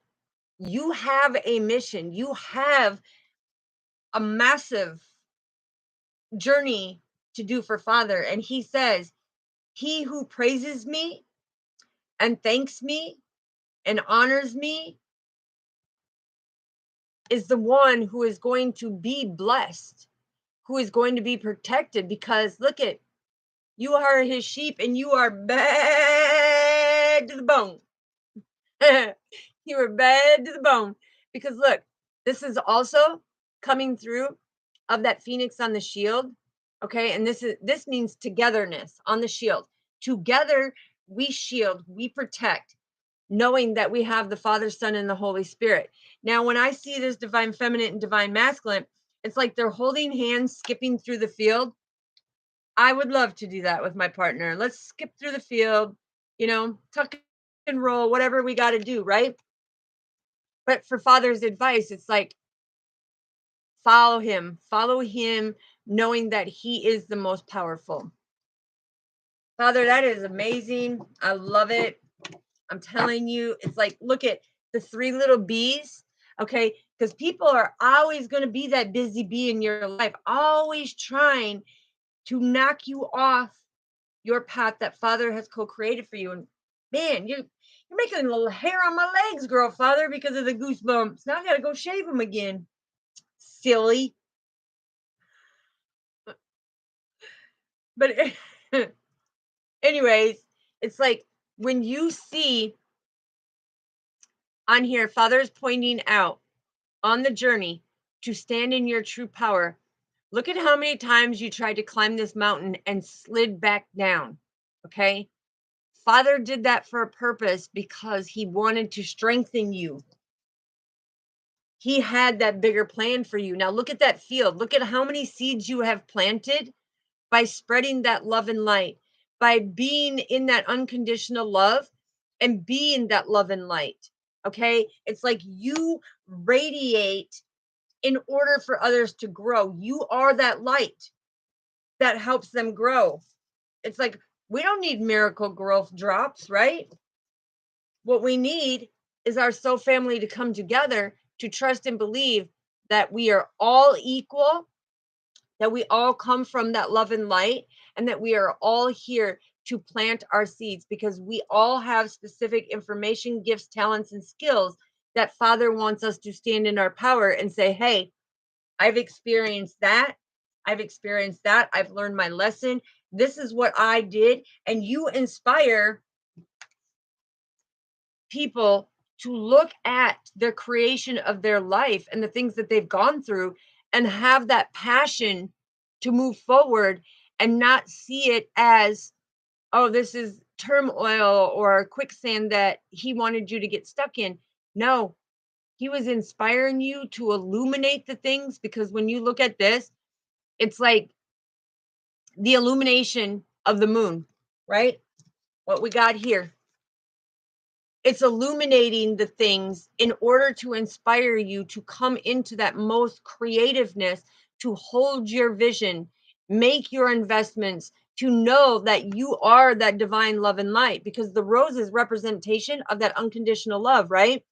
You have a mission. You have a massive journey to do for Father. And he says, he who praises me and thanks me and honors me is the one who is going to be blessed, who is going to be protected, because look at, you are his sheep and you are bad to the bone. You are bad to the bone. Because look, this is also coming through of that phoenix on the shield. Okay. And this means togetherness on the shield. Together we shield, we protect, knowing that we have the Father, Son, and the Holy Spirit. Now, when I see this divine feminine and divine masculine, it's like they're holding hands, skipping through the field. I would love to do that with my partner. Let's skip through the field, tuck and roll, whatever we got to do, right? But for Father's advice, it's like follow him, knowing that he is the most powerful. Father, that is amazing. I love it. I'm telling you, it's like, look at the three little bees, okay? Because people are always going to be that busy bee in your life, always trying to knock you off your path that Father has co-created for you. And man, you're making a little hair on my legs, girl, Father, because of the goosebumps. Now I got to go shave them again. Silly. But anyways, it's like when you see on here, Father's pointing out on the journey to stand in your true power. Look at how many times you tried to climb this mountain and slid back down. Okay. Father did that for a purpose because he wanted to strengthen you. He had that bigger plan for you. Now look at that field. Look at how many seeds you have planted by spreading that love and light, by being in that unconditional love and being that love and light. Okay. It's like you radiate in order for others to grow. You are that light that helps them grow. It's like we don't need miracle growth drops, right? What we need is our soul family to come together to trust and believe that we are all equal, that we all come from that love and light, and that we are all here to plant our seeds because we all have specific information, gifts, talents, and skills that Father wants us to stand in our power and say, hey, I've experienced that. I've experienced that. I've learned my lesson. This is what I did. And you inspire people to look at the creation of their life and the things that they've gone through and have that passion to move forward and not see it as, oh, this is turmoil or quicksand that he wanted you to get stuck in. No, he was inspiring you to illuminate the things, because when you look at this, it's like the illumination of the moon, right? What we got here. It's illuminating the things in order to inspire you to come into that most creativeness, to hold your vision, make your investments, to know that you are that divine love and light, because the rose is representation of that unconditional love, right?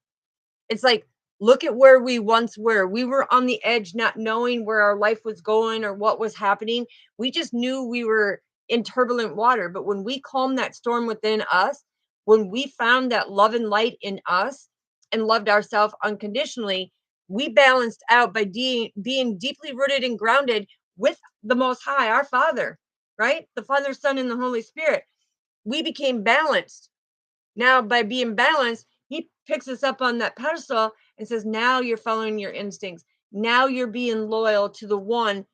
It's like, look at where we once were. We were on the edge, not knowing where our life was going or what was happening. We just knew we were in turbulent water. But when we calmed that storm within us, when we found that love and light in us and loved ourselves unconditionally, we balanced out by being deeply rooted and grounded with the Most High, our Father, right? The Father, Son, and the Holy Spirit. We became balanced. Now, by being balanced, he picks us up on that pedestal and says, now you're following your instincts. Now you're being loyal to the one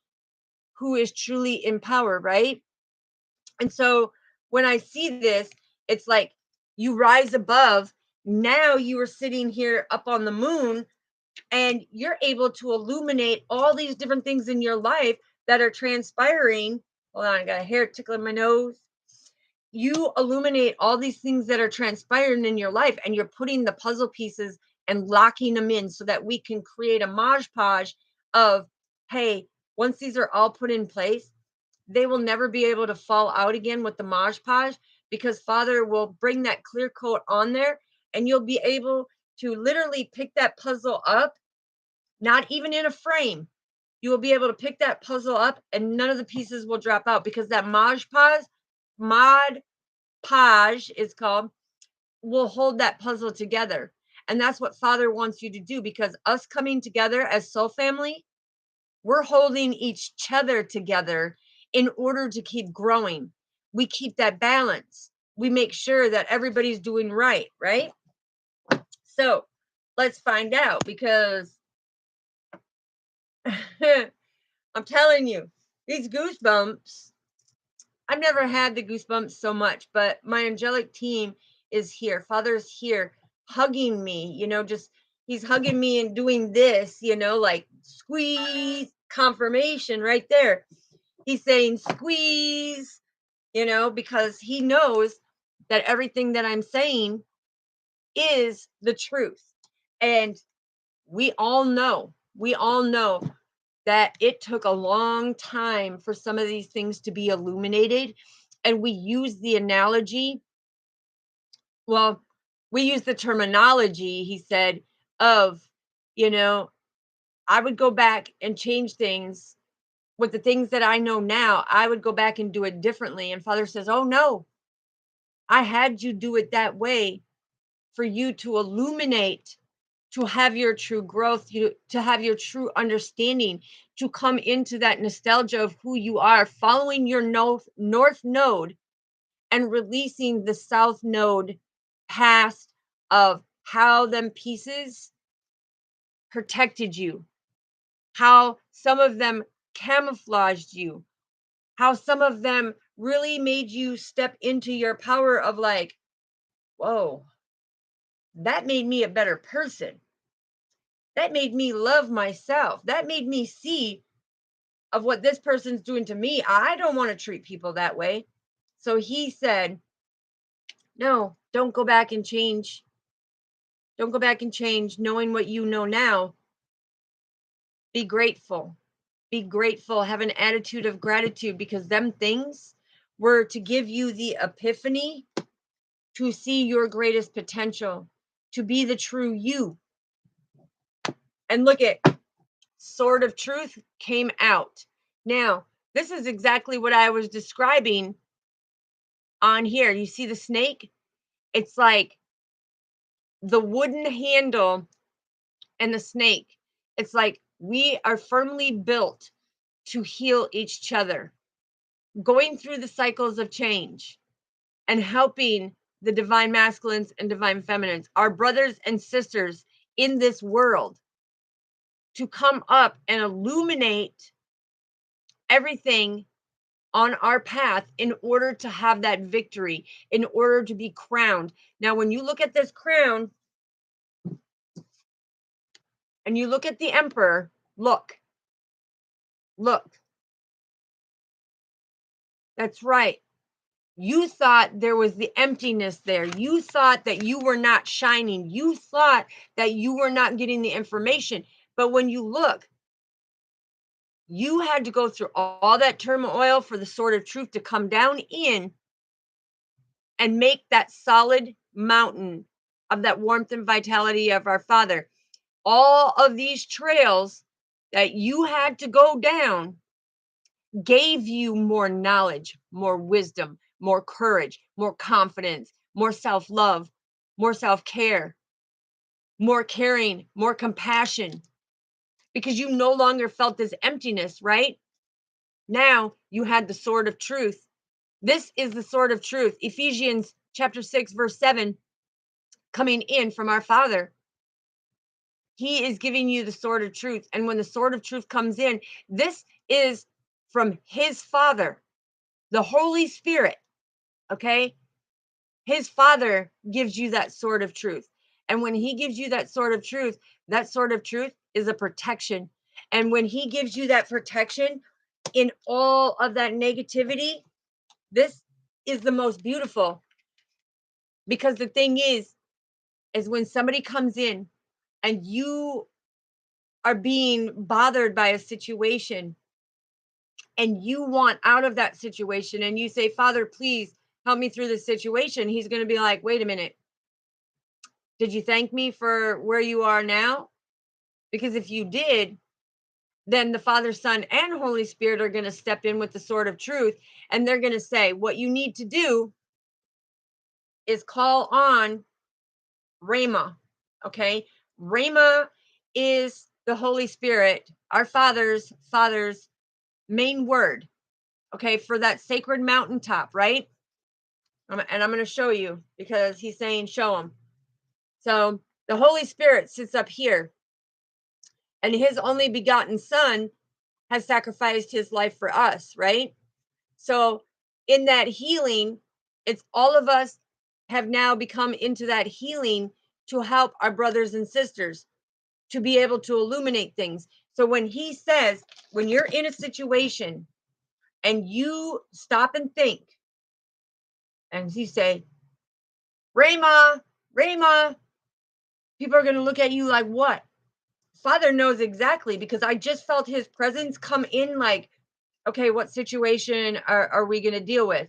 who is truly in power, right? And so when I see this, it's like you rise above. Now you are sitting here up on the moon and you're able to illuminate all these different things in your life that are transpiring. Hold on, I got a hair tickling my nose. You illuminate all these things that are transpiring in your life, and you're putting the puzzle pieces and locking them in so that we can create a modge podge of, hey, once these are all put in place, they will never be able to fall out again with the modge podge, because Father will bring that clear coat on there and you'll be able to literally pick that puzzle up, not even in a frame. You will be able to pick that puzzle up and none of the pieces will drop out, because that mod Podge is called, will hold that puzzle together. And that's what Father wants you to do, because us coming together as soul family, we're holding each other together in order to keep growing. We keep that balance. We make sure that everybody's doing right, right? So let's find out, because I'm telling you, these goosebumps, I've never had the goosebumps so much, but my angelic team is here. Father's here hugging me, just he's hugging me and doing this, like squeeze, confirmation right there. He's saying squeeze, because he knows that everything that I'm saying is the truth. And we all know that it took a long time for some of these things to be illuminated. And we use the analogy, well, we use the terminology, he said, of, you know, I would go back and change things with the things that I know now. I would go back and do it differently. And Father says, oh no, I had you do it that way for you to illuminate, to have your true growth, to have your true understanding, to come into that nostalgia of who you are, following your north node and releasing the south node past of how them pieces protected you, how some of them camouflaged you, how some of them really made you step into your power of like, whoa, that made me a better person. That made me love myself. That made me see of what this person's doing to me. I don't want to treat people that way. So he said, no, don't go back and change. Don't go back and change, knowing what you know now. Be grateful. Be grateful. Have an attitude of gratitude, because them things were to give you the epiphany to see your greatest potential, to be the true you. And look at Sword of Truth came out. Now, this is exactly what I was describing on here. You see the snake? It's like the wooden handle and the snake. It's like we are firmly built to heal each other, going through the cycles of change and helping the divine masculines and divine feminines, our brothers and sisters in this world, to come up and illuminate everything on our path in order to have that victory, in order to be crowned. Now, when you look at this crown and you look at the emperor, look, That's right. You thought there was the emptiness there. You thought that you were not shining. You thought that you were not getting the information. But when you look, you had to go through all that turmoil for the sword of truth to come down in and make that solid mountain of that warmth and vitality of our Father. All of these trails that you had to go down gave you more knowledge, more wisdom, more courage, more confidence, more self love, more self care, more caring, more compassion, because you no longer felt this emptiness, right? Now you had the sword of truth. This is the sword of truth. Ephesians chapter 6, verse 7, coming in from our Father. He is giving you the sword of truth. And when the sword of truth comes in, this is from his Father, the Holy Spirit. Okay. His Father gives you that sword of truth. And when he gives you that sword of truth is a protection. And when he gives you that protection in all of that negativity, this is the most beautiful. Because the thing is when somebody comes in and you are being bothered by a situation and you want out of that situation and you say, Father, please help me through this situation, he's going to be like, wait a minute. Did you thank me for where you are now? Because if you did, then the Father, Son, and Holy Spirit are going to step in with the sword of truth. And they're going to say, what you need to do is call on Rhema. Okay. Rhema is the Holy Spirit, our Father's main word. Okay. For that sacred mountaintop, right? And I'm going to show you because he's saying, show him. So the Holy Spirit sits up here, and his only begotten Son has sacrificed his life for us, right? So in that healing, it's all of us have now become into that healing to help our brothers and sisters to be able to illuminate things. So when he says, when you're in a situation and you stop and think, and he say, Rhema, Rhema, people are going to look at you like, what? Father knows exactly, because I just felt his presence come in like, okay, what situation are we going to deal with?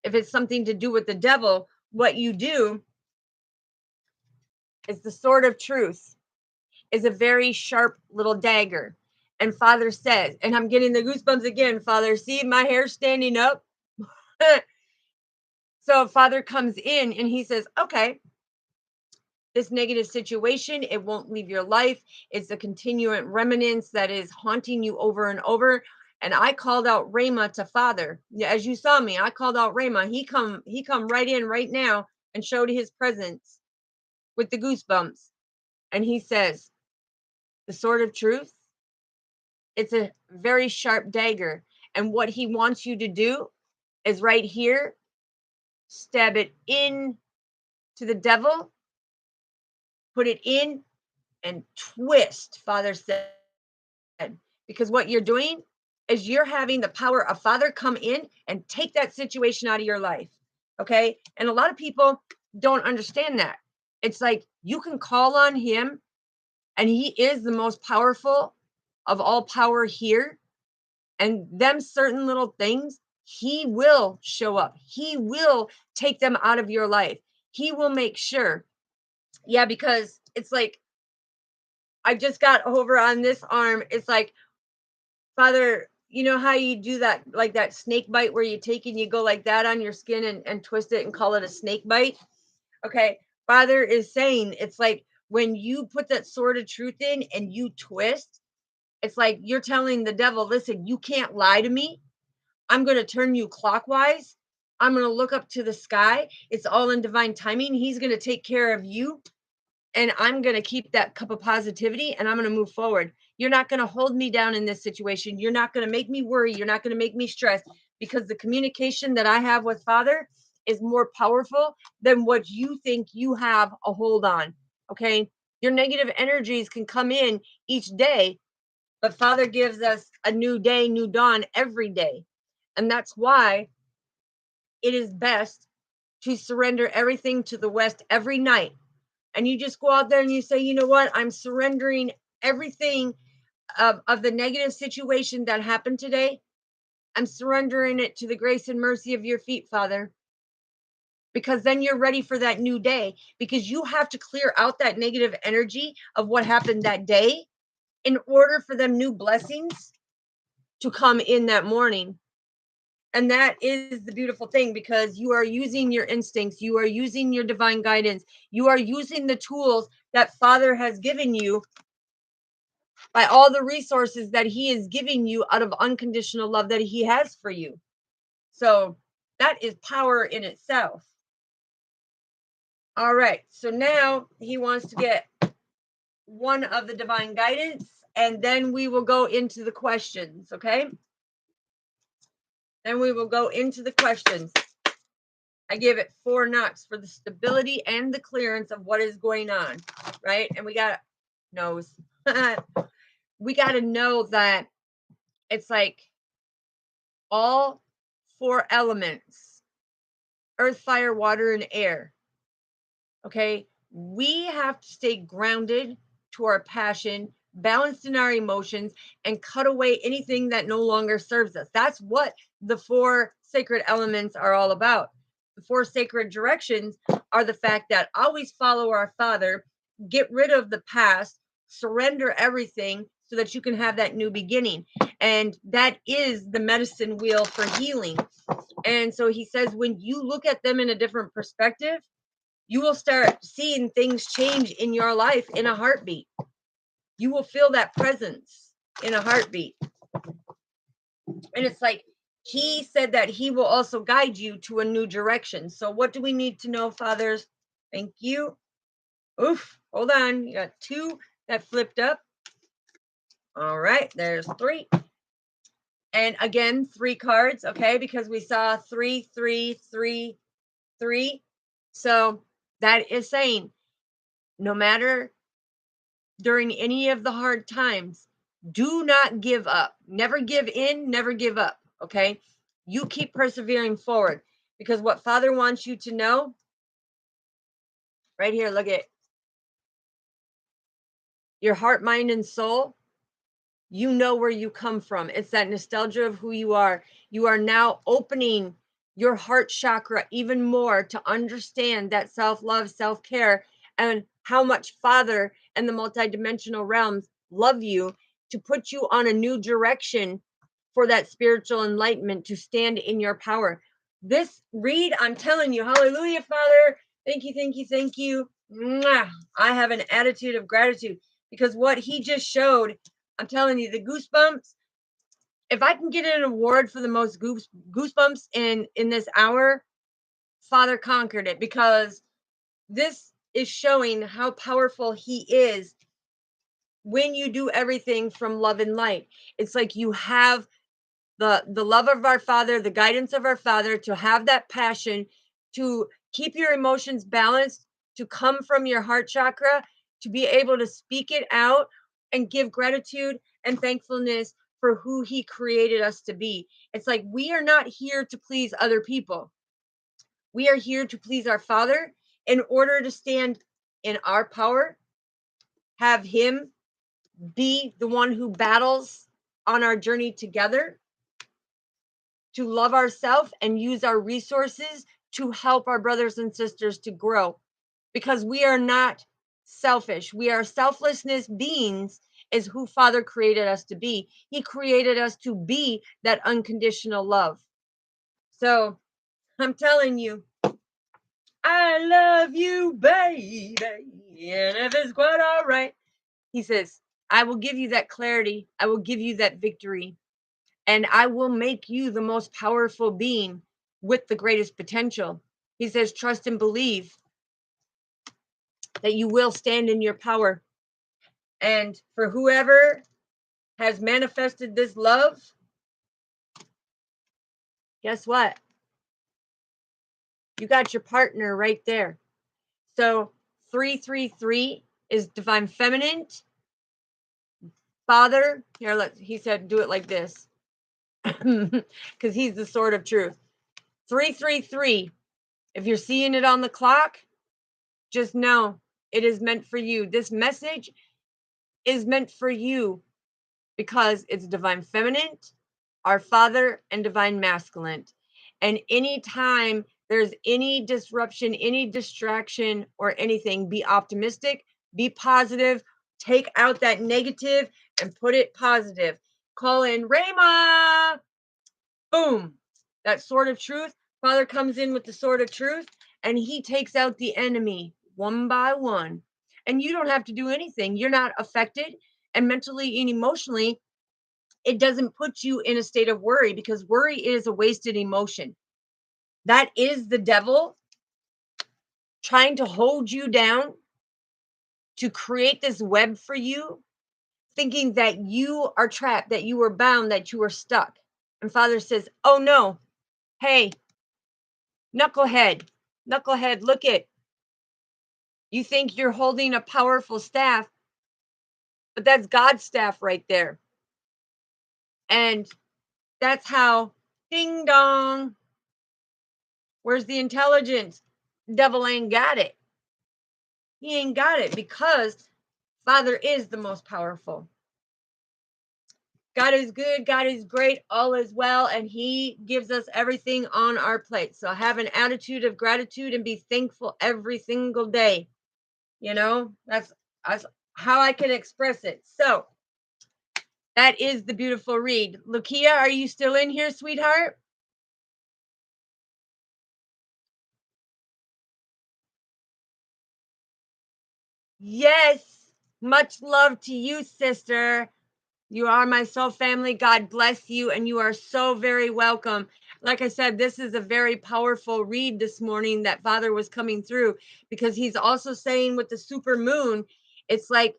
If it's something to do with the devil, what you do is the sword of truth is a very sharp little dagger. And Father says, and I'm getting the goosebumps again, Father, see my hair standing up? So Father comes in and he says, okay, this negative situation, it won't leave your life. It's a continuant remnants that is haunting you over and over. And I called out Rhema to Father. As you saw me, I called out Rhema. He come right in right now and showed his presence with the goosebumps. And he says, the sword of truth, it's a very sharp dagger. And what he wants you to do is right here, stab it in to the devil, put it in and twist, Father said. Because what you're doing is you're having the power of Father come in and take that situation out of your life. Okay. And a lot of people don't understand that. It's like you can call on him, and he is the most powerful of all power here. And them certain little things, he will show up. He will take them out of your life. He will make sure. Yeah, because it's like I just got over on this arm. It's like, Father, you know how you do that, like that snake bite where you take and you go like that on your skin and twist it and call it a snake bite? Okay. Father is saying it's like when you put that sword of truth in and you twist, it's like you're telling the devil, listen, you can't lie to me. I'm going to turn you clockwise. I'm going to look up to the sky. It's all in divine timing. He's going to take care of you. And I'm going to keep that cup of positivity and I'm going to move forward. You're not going to hold me down in this situation. You're not going to make me worry. You're not going to make me stress, because the communication that I have with Father is more powerful than what you think you have a hold on. Okay. Your negative energies can come in each day, but Father gives us a new day, new dawn every day. And that's why it is best to surrender everything to the West every night. And you just go out there and you say, you know what? I'm surrendering everything of the negative situation that happened today. I'm surrendering it to the grace and mercy of your feet, Father. Because then you're ready for that new day. Because you have to clear out that negative energy of what happened that day in order for them new blessings to come in that morning. And that is the beautiful thing, because you are using your instincts, you are using your divine guidance, you are using the tools that Father has given you by all the resources that He is giving you out of unconditional love that He has for you. So that is power in itself. All right, so now he wants to get one of the divine guidance, and then we will go into the questions, okay? Then we will go into the questions. I give it 4 knocks for the stability and the clearance of what is going on, right? And we got knows. We got to know that it's like all 4 elements: earth, fire, water, and air. Okay? We have to stay grounded to our passion, balanced in our emotions, and cut away anything that no longer serves us. That's what the 4 sacred elements are all about. The 4 sacred directions are the fact that always follow our Father, get rid of the past, surrender everything so that you can have that new beginning. And that is the medicine wheel for healing. And so he says, when you look at them in a different perspective, you will start seeing things change in your life in a heartbeat. You will feel that presence in a heartbeat. And it's like, he said that he will also guide you to a new direction. So what do we need to know, fathers? Thank you. Oof, hold on. You got 2 that flipped up. All right, there's 3. And again, 3 cards, okay? Because we saw 3, 3, 3, 3. So that is saying, no matter during any of the hard times, do not give up. Never give in, never give up, okay? You keep persevering forward, because what Father wants you to know, right here, look at your heart, mind, and soul. You know where you come from. It's that nostalgia of who you are. You are now opening your heart chakra even more to understand that self-love, self-care, and how much Father and the multidimensional realms love you, to put you on a new direction for that spiritual enlightenment, to stand in your power. This read, I'm telling you, hallelujah, Father. Thank you, thank you, thank you. Mwah. I have an attitude of gratitude, because what he just showed, I'm telling you, the goosebumps. If I can get an award for the most goosebumps in this hour, Father conquered it, because this is showing how powerful he is when you do everything from love and light. It's like you have the love of our Father, the guidance of our Father, to have that passion, to keep your emotions balanced, to come from your heart chakra, to be able to speak it out and give gratitude and thankfulness for who he created us to be. It's like, we are not here to please other people. We are here to please our Father in order to stand in our power, have him be the one who battles on our journey together, to love ourselves and use our resources to help our brothers and sisters to grow, because we are not selfish. We are selflessness beings, is who Father created us to be. He created us to be that unconditional love. So I'm telling you, I love you, baby. And if it's quite all right, he says, I will give you that clarity. I will give you that victory. And I will make you the most powerful being with the greatest potential. He says, trust and believe that you will stand in your power. And for whoever has manifested this love, guess what? You got your partner right there. So 333 is divine feminine. Father, here, he said, do it like this, because he's the sword of truth. 333. If you're seeing it on the clock, just know it is meant for you. This message is meant for you because it's divine feminine, our father, and divine masculine. And anytime there's any disruption, any distraction, or anything, be optimistic, be positive, take out that negative and put it positive. Call in Rama. Boom. That sword of truth. Father comes in with the sword of truth and he takes out the enemy one by one. And you don't have to do anything. You're not affected. And mentally and emotionally, it doesn't put you in a state of worry because worry is a wasted emotion. That is the devil trying to hold you down to create this web for you, thinking that you are trapped, that you are bound, that you are stuck. And Father says, oh no, hey, knucklehead, look it. You think you're holding a powerful staff, but that's God's staff right there. And that's how, ding dong, where's the intelligence? Devil ain't got it. He ain't got it because Father is the most powerful. God is good, God is great, all is well, and He gives us everything on our plate. So have an attitude of gratitude and be thankful every single day. You know, that's how I can express it. So that is the beautiful read. Lakia, are you still in here, sweetheart? Yes. Much love to you, sister. You are my soul family. God bless you, and you are so very welcome. Like I said, this is a very powerful read this morning that Father was coming through because he's also saying with the super moon, it's like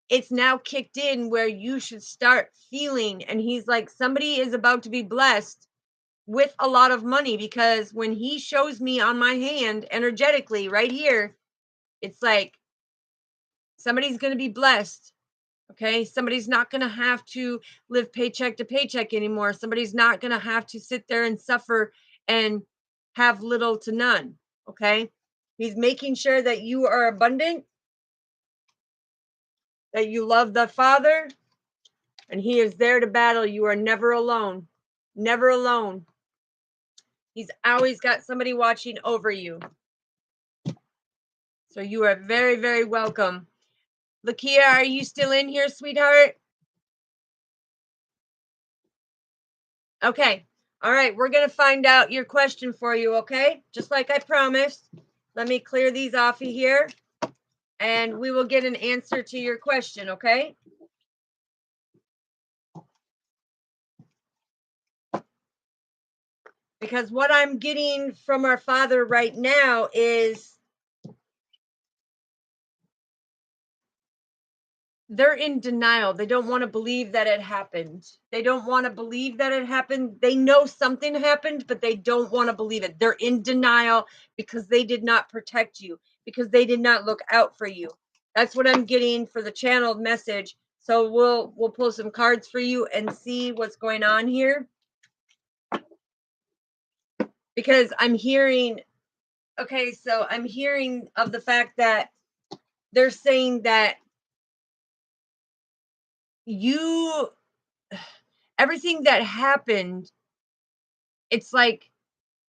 it's now kicked in where you should start feeling. And he's like, somebody is about to be blessed with a lot of money because when he shows me on my hand energetically right here, it's like somebody's going to be blessed. Okay. Somebody's not going to have to live paycheck to paycheck anymore. Somebody's not going to have to sit there and suffer and have little to none. Okay. He's making sure that you are abundant, that you love the Father, and He is there to battle. You are never alone. Never alone. He's always got somebody watching over you. So you are very, very welcome. Lakia, are you still in here, sweetheart? Okay. All right. We're going to find out your question for you, okay? Just like I promised. Let me clear these off of here, and we will get an answer to your question, okay? Because what I'm getting from our Father right now is they're in denial. They don't want to believe that it happened. They don't want to believe that it happened. They know something happened, but they don't want to believe it. They're in denial because they did not protect you, because they did not look out for you. That's what I'm getting for the channeled message. So we'll pull some cards for you and see what's going on here. Because I'm hearing, okay, so I'm hearing of the fact that they're saying that you, everything that happened, it's like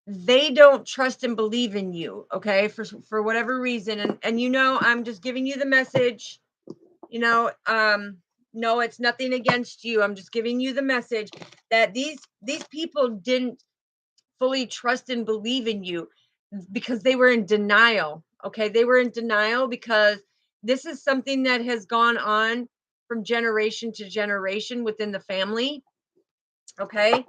they don't trust and believe in you, okay, for whatever reason. And you know, I'm just giving you the message, you know. No, it's nothing against you. I'm just giving you the message that these people didn't fully trust and believe in you because they were in denial. Okay, they were in denial because this is something that has gone on from generation to generation within the family. Okay.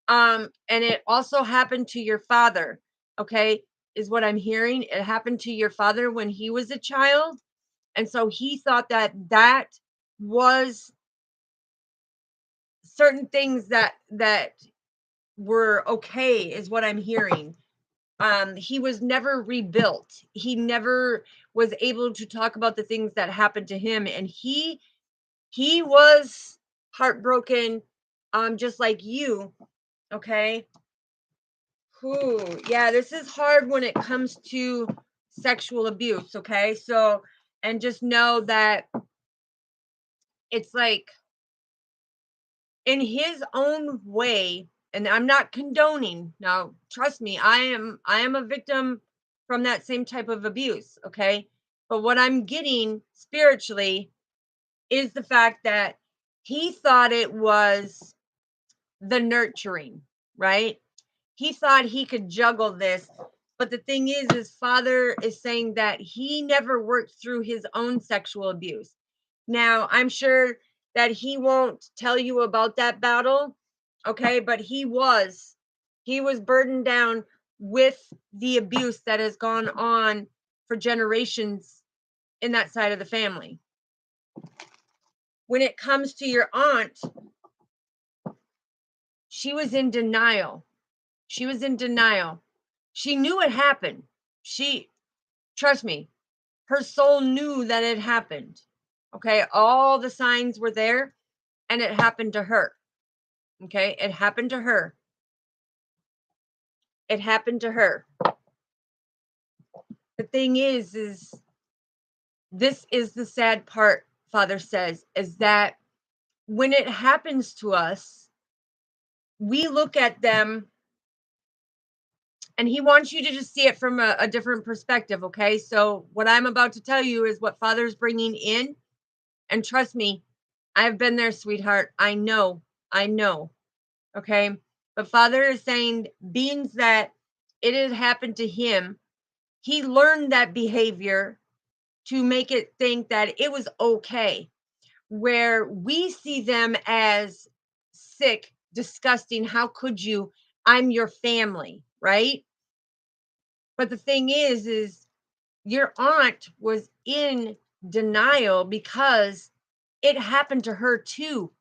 And it also happened to your father, okay, is what I'm hearing. It happened to your father when he was a child. And so he thought that that was certain things that were okay, is what I'm hearing. He was never rebuilt. He never was able to talk about the things that happened to him. And he was heartbroken, just like you, okay? Ooh, yeah, this is hard when it comes to sexual abuse, okay? So, and just know that it's like in his own way, and I'm not condoning. Now, trust me, I am a victim from that same type of abuse, okay? But what I'm getting spiritually is the fact that he thought it was the nurturing, right? He thought he could juggle this. But the thing is, his father is saying that he never worked through his own sexual abuse. Now, I'm sure that he won't tell you about that battle, okay? But he was burdened down with the abuse that has gone on for generations in that side of the family. When it comes to your aunt, she was in denial. She was in denial. She knew it happened. She, trust me, her soul knew that it happened. Okay. All the signs were there and it happened to her. Okay. It happened to her. It happened to her. The thing is this is the sad part, Father says, is that when it happens to us, we look at them and he wants you to just see it from a different perspective. Okay. So, what I'm about to tell you is what Father's bringing in. And trust me, I've been there, sweetheart. I know. I know. Okay. But Father is saying, beings that it had happened to him, he learned that behavior to make it think that it was okay. Where we see them as sick, disgusting. How could you? I'm your family, right? But the thing is your aunt was in denial because it happened to her too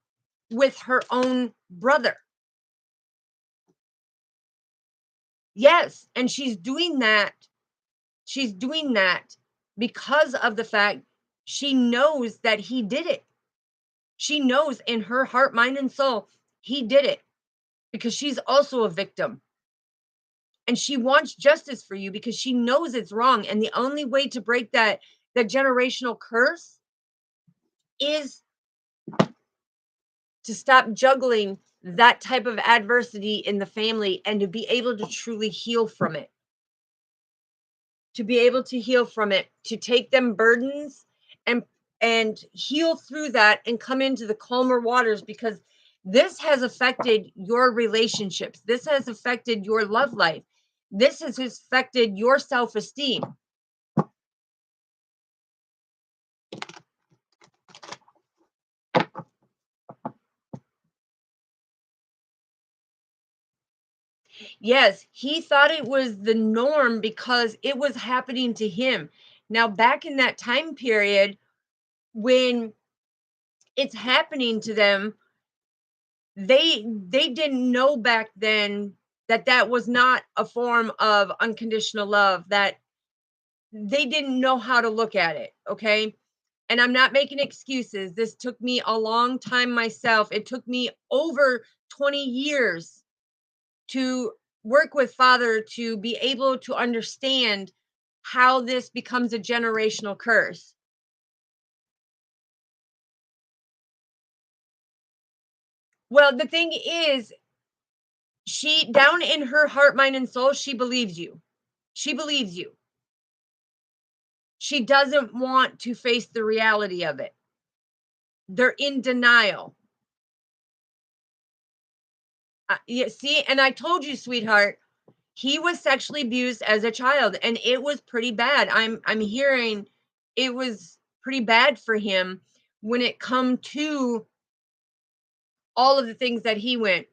with her own brother. Yes, and she's doing that. She's doing that because of the fact she knows that he did it. She knows in her heart, mind, and soul, he did it because she's also a victim. And she wants justice for you because she knows it's wrong. And the only way to break that generational curse is to stop juggling that type of adversity in the family and to be able to truly heal from it. To be able to heal from it, to take them burdens and heal through that and come into the calmer waters because this has affected your relationships. This has affected your love life. This has affected your self-esteem. Yes, he thought it was the norm because it was happening to him. Now, back in that time period when it's happening to them, they didn't know back then that that was not a form of unconditional love, that they didn't know how to look at it, okay? And I'm not making excuses. This took me a long time myself. It took me over 20 years to work with Father to be able to understand how this becomes a generational curse. Well, the thing is, she down in her heart, mind, and soul, she believes you. She believes you. She doesn't want to face the reality of it. They're in denial. Yeah, see, and I told you, sweetheart, he was sexually abused as a child, and it was pretty bad. I'm hearing it was pretty bad for him when it come to all of the things that he went.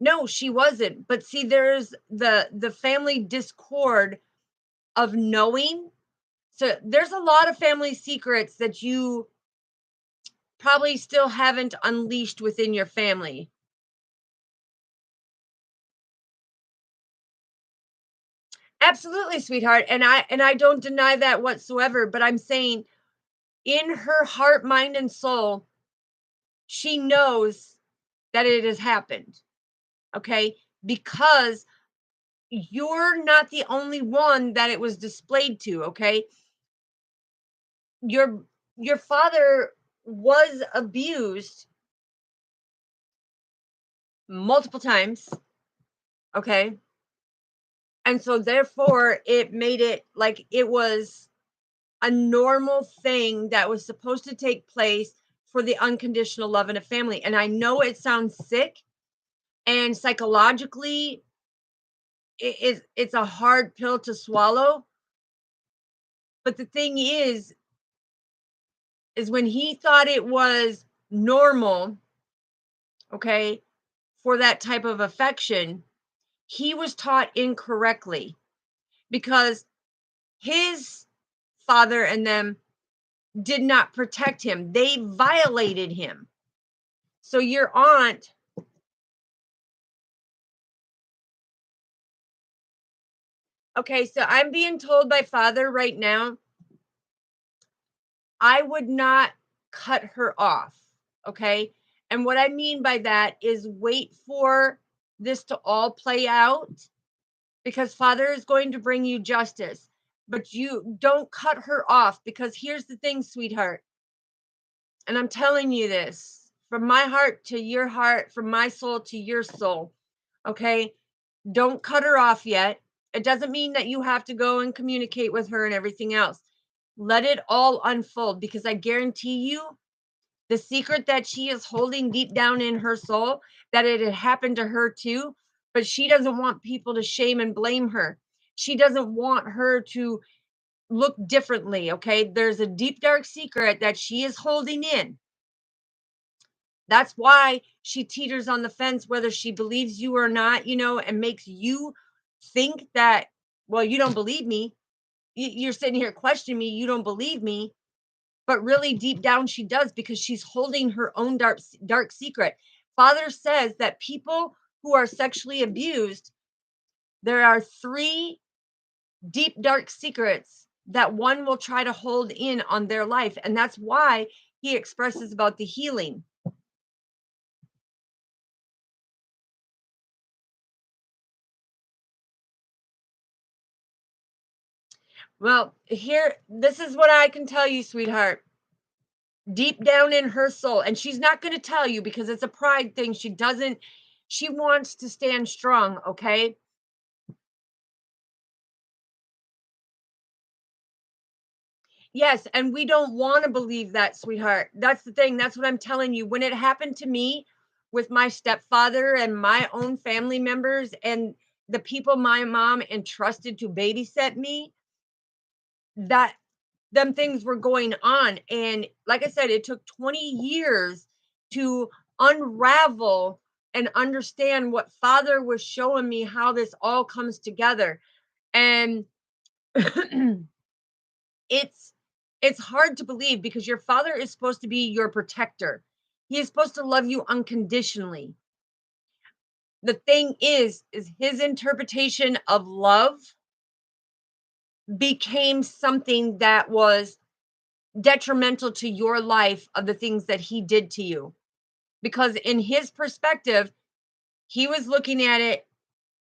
No, she wasn't. But see, there's the family discord of knowing. So there's a lot of family secrets that you probably still haven't unleashed within your family. Absolutely, sweetheart. And I don't deny that whatsoever, but I'm saying in her heart, mind, and soul, she knows that it has happened. okay? Because you're not the only one that it was displayed to, okay? Your your father was abused multiple times, okay? And so therefore it made it like it was a normal thing that was supposed to take place for the unconditional love in a family. And I know it sounds sick and psychologically it's a hard pill to swallow, but the thing is when he thought it was normal, okay, for that type of affection, he was taught incorrectly because his father and them did not protect him. They violated him. So your aunt, okay, so I'm being told by father right now, I would not cut her off. Okay. And what I mean by that is wait for this to all play out because father is going to bring you justice. But you don't cut her off because here's the thing, sweetheart. And I'm telling you this from my heart to your heart, from my soul to your soul. Okay. Don't cut her off yet. It doesn't mean that you have to go and communicate with her and everything else. Let it all unfold because I guarantee you the secret that she is holding deep down in her soul that it had happened to her too, but she doesn't want people to shame and blame her. She doesn't want her to look differently, okay? There's a deep dark secret that she is holding in. That's why she teeters on the fence whether she believes you or not, and makes you think that, well, you don't believe me. You're sitting here questioning me. You don't believe me. But really, deep down, she does because she's holding her own dark secret. Father says that people who are sexually abused, there are three deep, dark secrets that one will try to hold in on their life. And that's why he expresses about the healing. Well, this is what I can tell you, sweetheart. Deep down in her soul, and she's not going to tell you because it's a pride thing. She wants to stand strong, okay? Yes, and we don't want to believe that, sweetheart. That's the thing. That's what I'm telling you. When it happened to me with my stepfather and my own family members and the people my mom entrusted to babysit me, that them things were going on. And like I said, it took 20 years to unravel and understand what father was showing me how this all comes together. And it's it's hard to believe because your father is supposed to be your protector. He is supposed to love you unconditionally. The thing is his interpretation of love became something that was detrimental to your life of the things that he did to you. Because in his perspective, he was looking at it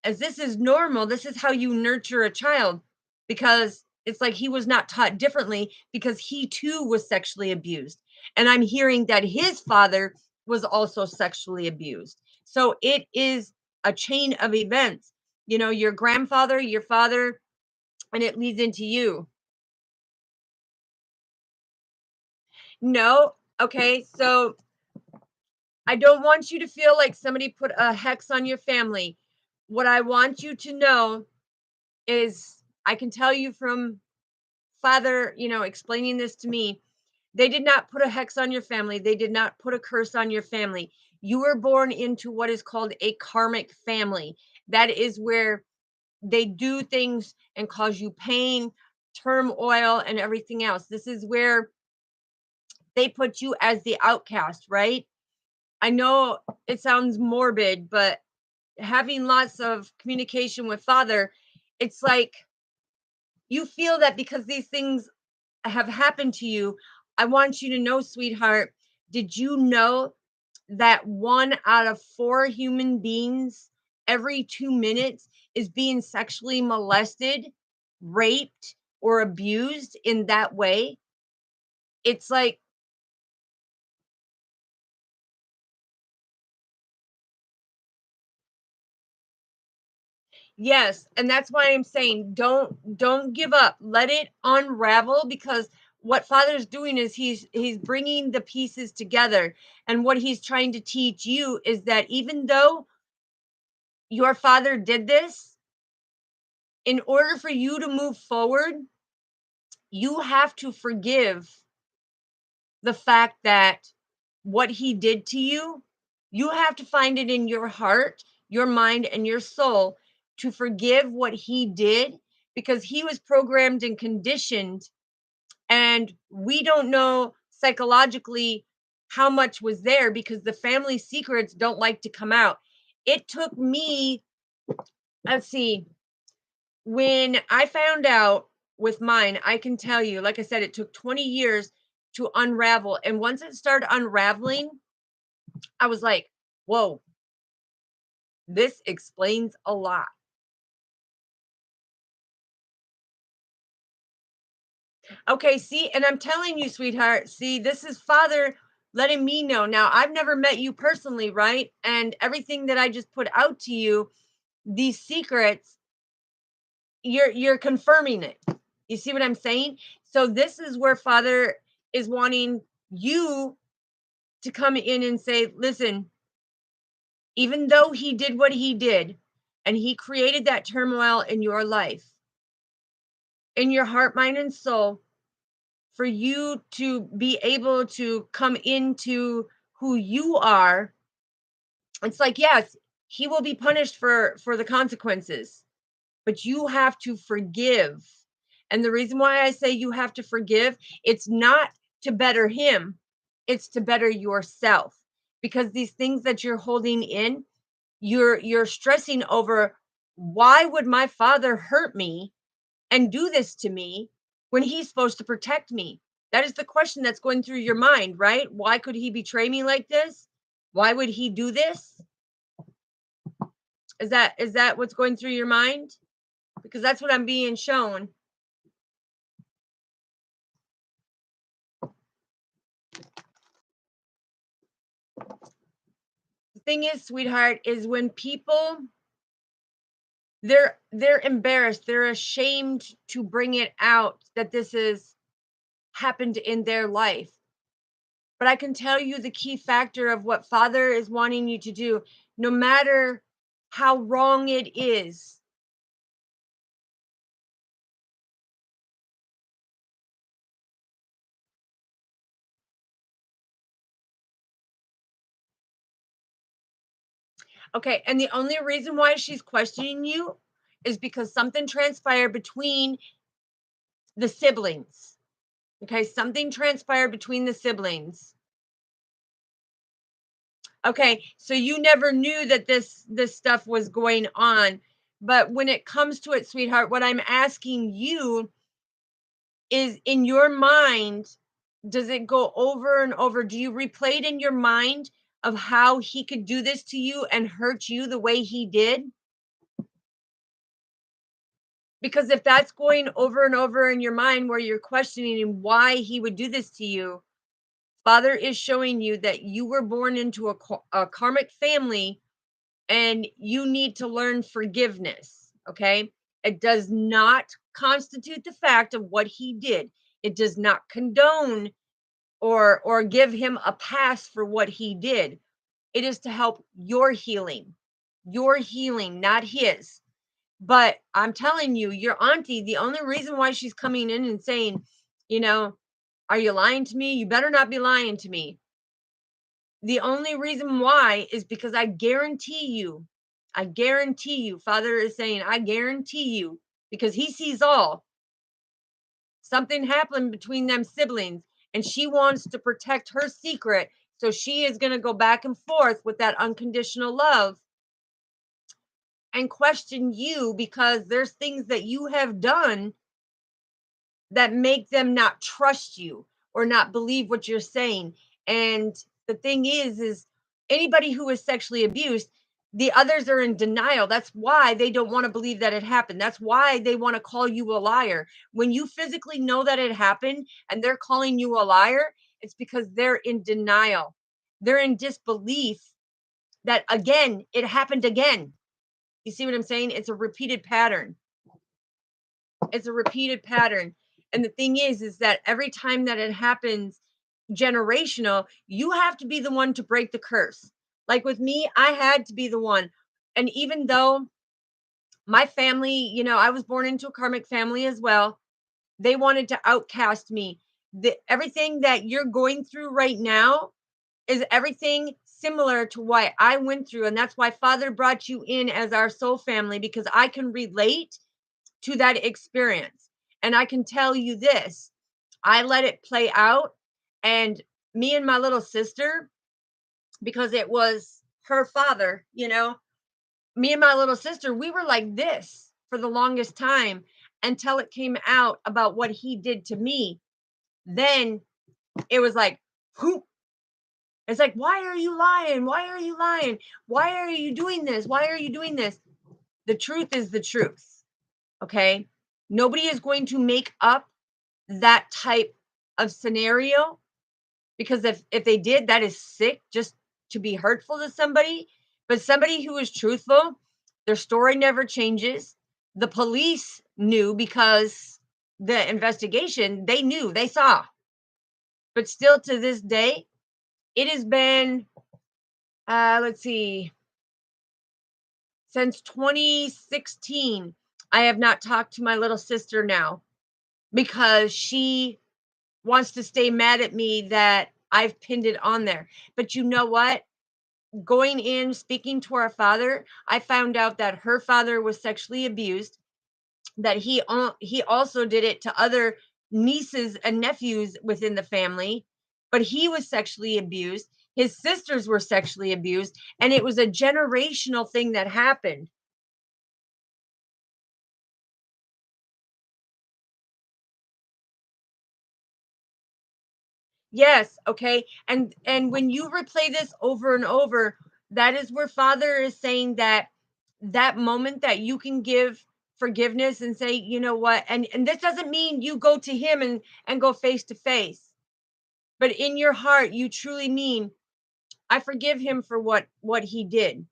as this is normal. This is how you nurture a child because it's like he was not taught differently because he too was sexually abused. And I'm hearing that his father was also sexually abused. So it is a chain of events. Your grandfather, your father, and it leads into you. No. Okay. So I don't want you to feel like somebody put a hex on your family. What I want you to know is I can tell you from father, explaining this to me, they did not put a hex on your family. They did not put a curse on your family. You were born into what is called a karmic family. That is where they do things and cause you pain, turmoil, and everything else. This is where they put you as the outcast, right? I know it sounds morbid, but having lots of communication with father, it's like you feel that because these things have happened to you, I want you to know, sweetheart, did you know that 1 out of 4 human beings every 2 minutes is being sexually molested, raped, or abused in that way, it's like, yes, and that's why I'm saying don't give up. Let it unravel, because what Father's doing is he's bringing the pieces together, and what he's trying to teach you is that even though your father did this, in order for you to move forward, you have to forgive the fact that what he did to you, you have to find it in your heart, your mind, and your soul to forgive what he did, because he was programmed and conditioned, and we don't know psychologically how much was there, because the family secrets don't like to come out. It took me, let's see, when I found out with mine, I can tell you, like I said, it took 20 years to unravel. And once it started unraveling, I was like, whoa, this explains a lot. Okay, see, and I'm telling you, sweetheart, see, this is Father letting me know. Now, I've never met you personally, right? And everything that I just put out to you, these secrets, you're confirming it. You see what I'm saying? So this is where Father is wanting you to come in and say, listen, even though he did what he did, and he created that turmoil in your life, in your heart, mind, and soul, for you to be able to come into who you are, it's like, yes, he will be punished for the consequences, but you have to forgive. And the reason why I say you have to forgive, it's not to better him, it's to better yourself. Because these things that you're holding in, you're stressing over, why would my father hurt me and do this to me when he's supposed to protect me? That is the question that's going through your mind, right? Why could he betray me like this? Why would he do this? Is that what's going through your mind? Because that's what I'm being shown. The thing is, sweetheart, is when people, they're embarrassed, they're ashamed to bring it out that this is happened in their life. But I can tell you the key factor of what Father is wanting you to do, no matter how wrong it is. Okay, and the only reason why she's questioning you is because something transpired between the siblings. Okay, something transpired between the siblings. Okay, so you never knew that this stuff was going on. But when it comes to it, sweetheart, what I'm asking you is, in your mind, does it go over and over? Do you replay it in your mind of how he could do this to you and hurt you the way he did? Because if that's going over and over in your mind where you're questioning why he would do this to you, Father is showing you that you were born into a karmic family, and you need to learn forgiveness. Okay. It does not constitute the fact of what he did. It does not condone or give him a pass for what he did. It is to help your healing, not his. But I'm telling you, your auntie, the only reason why she's coming in and saying, you know, are you lying to me? You better not be lying to me. The only reason why is because I guarantee you, Father is saying, I guarantee you, because he sees all. Something happened between them siblings, and she wants to protect her secret. So she is going to go back and forth with that unconditional love and question you, because there's things that you have done that make them not trust you or not believe what you're saying. And the thing is anybody who is sexually abused, The others are in denial. That's why they don't want to believe that it happened. That's why they want to call you a liar. When you physically know that it happened and they're calling you a liar, it's because they're in denial. They're in disbelief that again, it happened again. You see what I'm saying? It's a repeated pattern. It's a repeated pattern. And the thing is that every time that it happens generational, you have to be the one to break the curse. Like with me, I had to be the one. And even though my family, I was born into a karmic family as well, they wanted to outcast me. Everything that you're going through right now is everything similar to what I went through. And that's why Father brought you in as our soul family, because I can relate to that experience. And I can tell you this, I let it play out. And me and my little sister, because it was her father, me and my little sister, we were like this for the longest time until it came out about what he did to me. Then it was like, whoop. It's like, why are you lying? Why are you lying? Why are you doing this? Why are you doing this? The truth is the truth. Okay. Nobody is going to make up that type of scenario, because if they did, that is sick, just to be hurtful to somebody. But somebody who is truthful, their story never changes. The police knew, because the investigation, they knew, they saw. But still to this day, it has been, let's see, since 2016, I have not talked to my little sister now, because she wants to stay mad at me that I've pinned it on there. But you know what? Going in, speaking to our father, I found out that her father was sexually abused, that he also did it to other nieces and nephews within the family, but he was sexually abused. His sisters were sexually abused, and it was a generational thing that happened. Yes, okay. And when you replay this over and over, that is where Father is saying that that moment that you can give forgiveness and say, you know what, and this doesn't mean you go to him and go face to face, but in your heart you truly mean, I forgive him for what he did.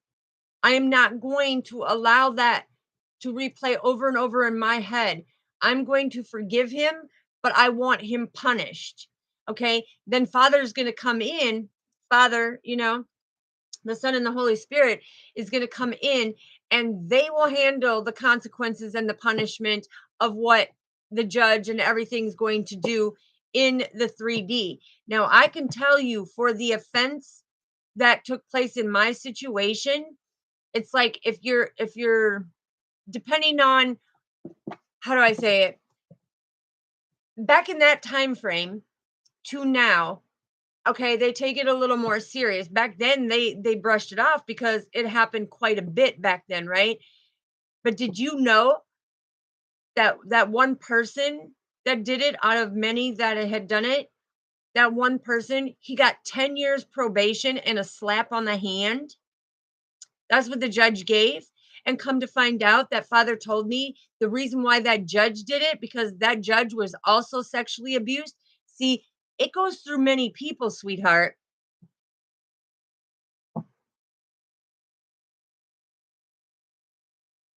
I am not going to allow that to replay over and over in my head. I'm going to forgive him, but I want him punished. Okay. Then Father's going to come in. Father, the Son and the Holy Spirit is going to come in, and they will handle the consequences and the punishment of what the judge and everything's going to do in the 3D. Now, I can tell you, for the offense that took place in my situation, it's like, if you're depending on, how do I say it, back in that time frame to now, okay, they take it a little more serious. Back then they brushed it off because it happened quite a bit back then, right? But did you know that that one person that did it, out of many that had done it, that one person, he got 10 years probation and a slap on the hand? That's what the judge gave. And come to find out, that Father told me the reason why that judge did it, because that judge was also sexually abused. See, it goes through many people, sweetheart.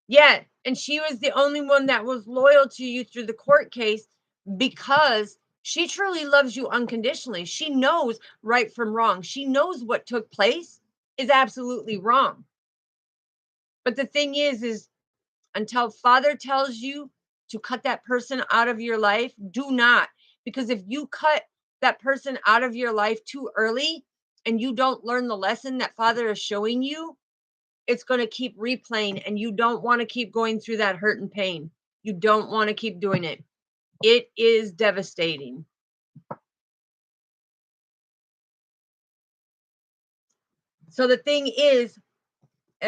Yeah, and she was the only one that was loyal to you through the court case, because she truly loves you unconditionally. She knows right from wrong. She knows what took place is absolutely wrong. But the thing is until Father tells you to cut that person out of your life, do not. Because if you cut that person out of your life too early and you don't learn the lesson that Father is showing you, it's going to keep replaying, and you don't want to keep going through that hurt and pain. You don't want to keep doing it. It is devastating. So the thing is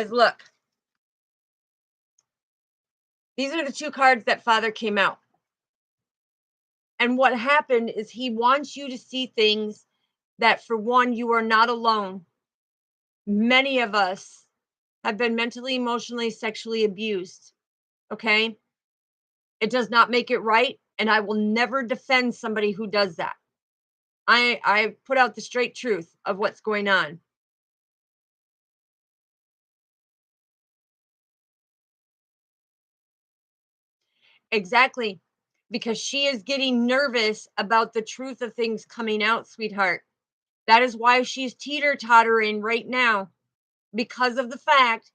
look, these are the two cards that Father came out. And what happened is he wants you to see things that, for one, you are not alone. Many of us have been mentally, emotionally, sexually abused. Okay. It does not make it right. And I will never defend somebody who does that. I put out the straight truth of what's going on. Exactly. Because she is getting nervous about the truth of things coming out, sweetheart. That is why she's teeter-tottering right now, because of the fact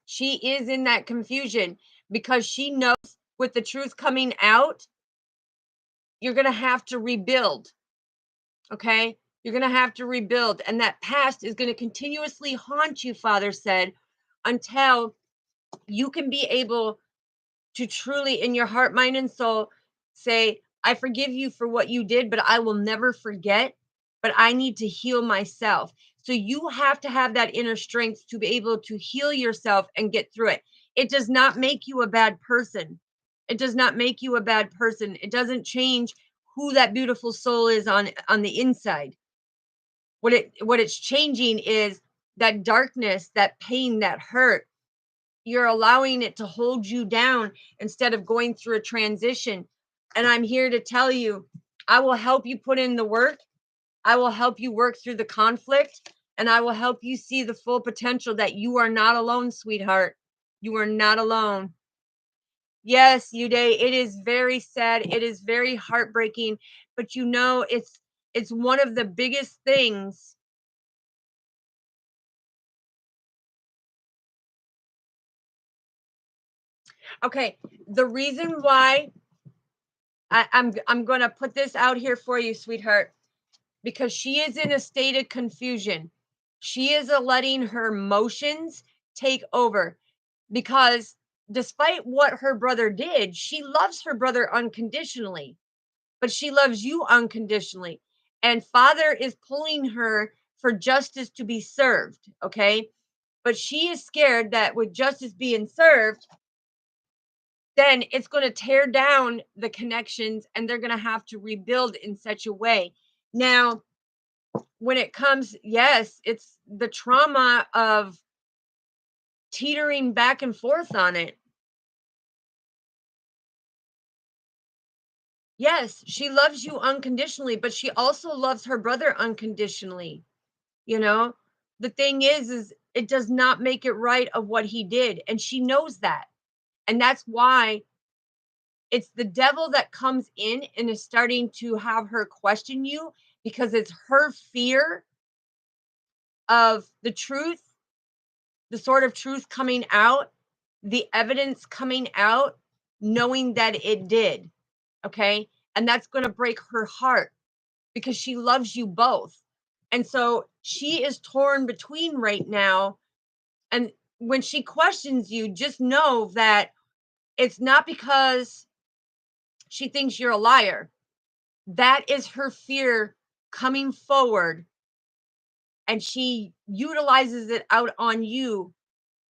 she is in that confusion, because she knows with the truth coming out, you're going to have to rebuild. Okay? You're going to have to rebuild. And that past is going to continuously haunt you, Father said, until you can be able to truly, in your heart, mind, and soul, say, I forgive you for what you did, but I will never forget. But I need to heal myself. So you have to have that inner strength to be able to heal yourself and get through it. It does not make you a bad person. It does not make you a bad person. It doesn't change who that beautiful soul is on the inside. What it's changing is that darkness, that pain, that hurt. You're allowing it to hold you down instead of going through a transition. And I'm here to tell you, I will help you put in the work. I will help you work through the conflict, and I will help you see the full potential that you are not alone, sweetheart. You are not alone. Yes, Uday, it is very sad. It is very heartbreaking, but it's one of the biggest things. Okay, the reason why I'm gonna put this out here for you, sweetheart, because she is in a state of confusion. She is letting her emotions take over, because despite what her brother did, she loves her brother unconditionally, but she loves you unconditionally. And Father is pulling her for justice to be served, okay? But she is scared that with justice being served, then it's going to tear down the connections and they're going to have to rebuild in such a way. Now, when it comes, yes, it's the trauma of teetering back and forth on it. Yes, she loves you unconditionally, but she also loves her brother unconditionally. You know, the thing is it does not make it right of what he did. And she knows that. And that's why it's the devil that comes in and is starting to have her question you, because it's her fear of the truth, the sort of truth coming out, the evidence coming out, knowing that it did. Okay. And that's going to break her heart because she loves you both. And so she is torn between right now. And when she questions you, just know that it's not because she thinks you're a liar. That is her fear coming forward, and she utilizes it out on you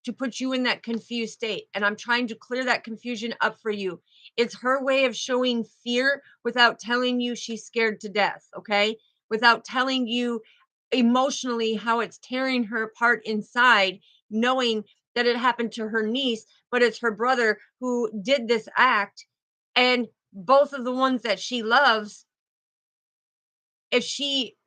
to put you in that confused state. And I'm trying to clear that confusion up for you. It's her way of showing fear without telling you she's scared to death, okay? Without telling you emotionally how it's tearing her apart inside, knowing that it happened to her niece, but it's her brother who did this act. And both of the ones that she loves, if she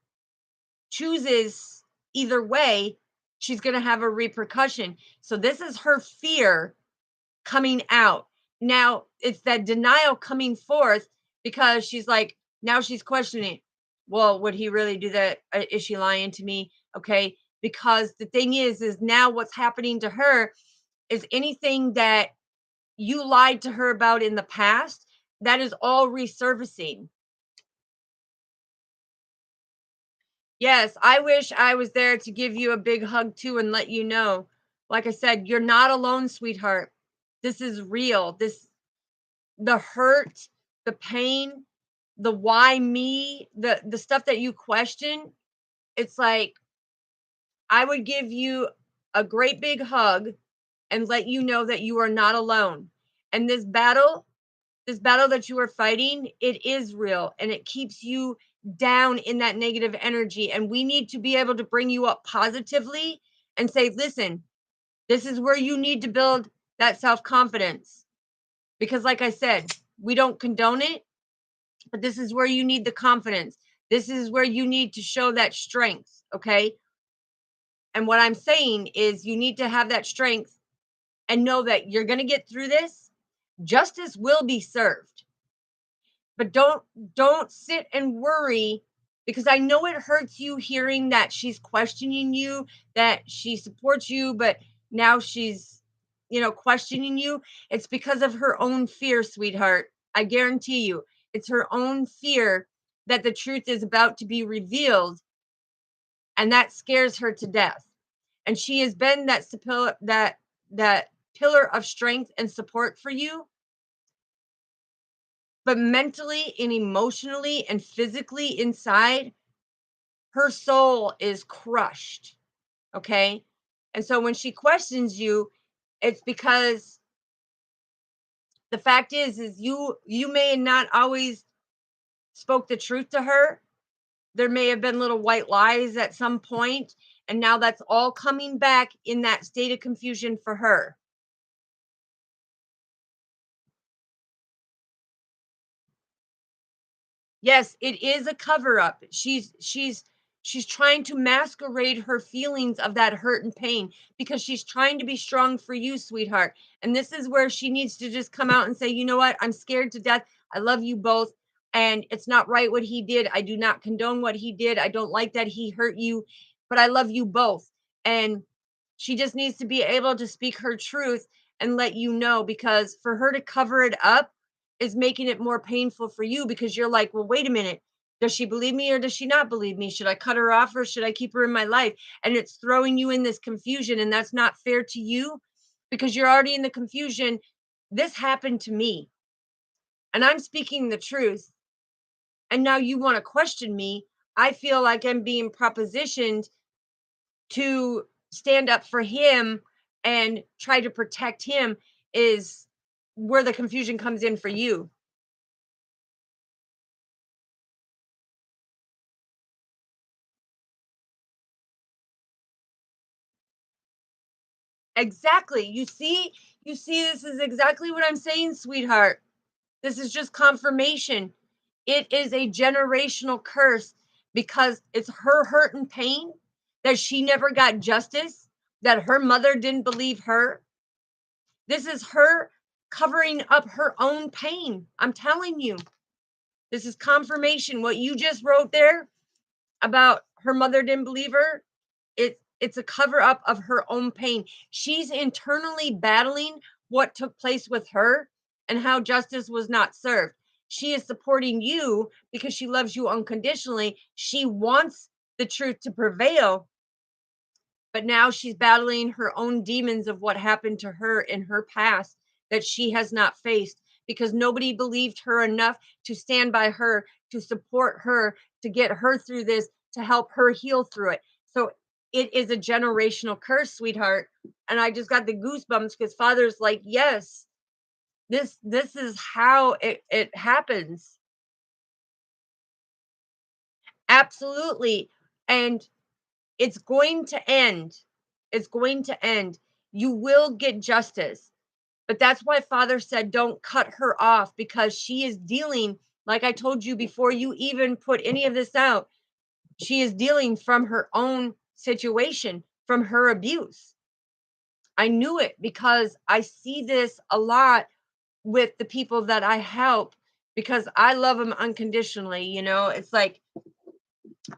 chooses either way, she's going to have a repercussion. So this is her fear coming out. Now, it's that denial coming forth because she's like, now she's questioning, well, would he really do that? Is she lying to me? Okay. Because the thing is now what's happening to her is anything that you lied to her about in the past, that is all resurfacing. Yes, I wish I was there to give you a big hug too and let you know. Like I said, you're not alone, sweetheart. This is real. The hurt, the pain, the why me, the stuff that you question, it's like I would give you a great big hug and let you know that you are not alone. And this battle that you are fighting, it is real and it keeps you down in that negative energy. And we need to be able to bring you up positively and say, listen, This is where you need to build that self-confidence. Because like I said, we don't condone it, but this is where you need the confidence. This is where you need to show that strength, okay? And what I'm saying is you need to have that strength and know that you're going to get through this. Justice will be served. But don't sit and worry, because I know it hurts you hearing that she's questioning you, that she supports you, but now she's, questioning you. It's because of her own fear, sweetheart. I guarantee you. It's her own fear that the truth is about to be revealed, and that scares her to death. And she has been that pillar of strength and support for you, but mentally and emotionally and physically inside, her soul is crushed. Okay. And so when she questions you, it's because the fact is you may not always spoke the truth to her. There may have been little white lies at some point, and now that's all coming back in that state of confusion for her. Yes, it is a cover up. She's trying to masquerade her feelings of that hurt and pain because she's trying to be strong for you, sweetheart. And this is where she needs to just come out and say, "You know what? I'm scared to death. I love you both, and it's not right what he did. I do not condone what he did. I don't like that he hurt you, but I love you both." And she just needs to be able to speak her truth and let you know, because for her to cover it up is making it more painful for you, because you're like, "Well, wait a minute. Does she believe me or does she not believe me? Should I cut her off or should I keep her in my life?" And it's throwing you in this confusion, and that's not fair to you because you're already in the confusion. This happened to me, and I'm speaking the truth. And now you want to question me. I feel like I'm being propositioned to stand up for him and try to protect him, is where the confusion comes in for you. Exactly. You see, this is exactly what I'm saying, sweetheart. This is just confirmation. It is a generational curse because it's her hurt and pain that she never got justice, that her mother didn't believe her. This is her covering up her own pain. I'm telling you, this is confirmation. What you just wrote there about her mother didn't believe her, it's a cover up of her own pain. She's internally battling what took place with her and how justice was not served. She is supporting you because she loves you unconditionally. She wants the truth to prevail, but now she's battling her own demons of what happened to her in her past that she has not faced, because nobody believed her enough to stand by her, to support her, to get her through this, to help her heal through it. So it is a generational curse, sweetheart. And I just got the goosebumps because Father's like, yes, this is how it happens. Absolutely. And it's going to end. It's going to end. You will get justice. But that's why Father said don't cut her off, because she is dealing, like I told you before you even put any of this out, she is dealing from her own situation, from her abuse. I knew it because I see this a lot with the people that I help, because I love them unconditionally. It's like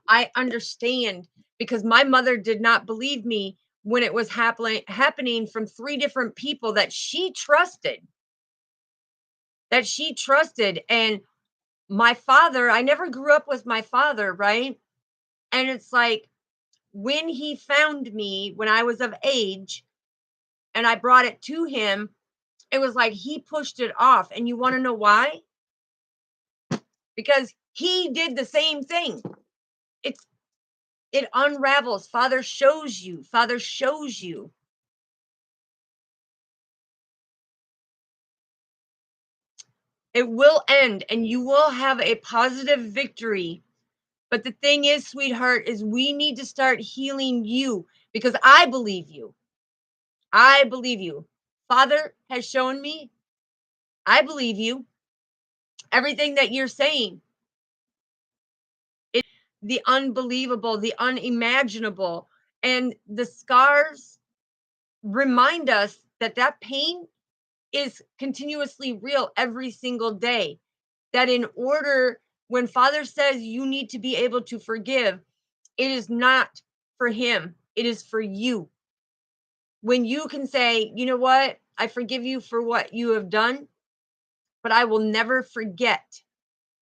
I understand, because my mother did not believe me when it was happening from three different people that she trusted. And my father, I never grew up with my father, right? And it's like when he found me when I was of age and I brought it to him, it was like he pushed it off. And you want to know why? Because he did the same thing. It unravels. Father shows you. Father shows you. It will end and you will have a positive victory. But the thing is, sweetheart, is we need to start healing you, because I believe you. I believe you. Father has shown me. I believe you. Everything that you're saying, it the unbelievable, the unimaginable, and the scars remind us that that pain is continuously real every single day. That in order, when Father says you need to be able to forgive, it is not for him, it is for you. When you can say, you know what, I forgive you for what you have done, but I will never forget.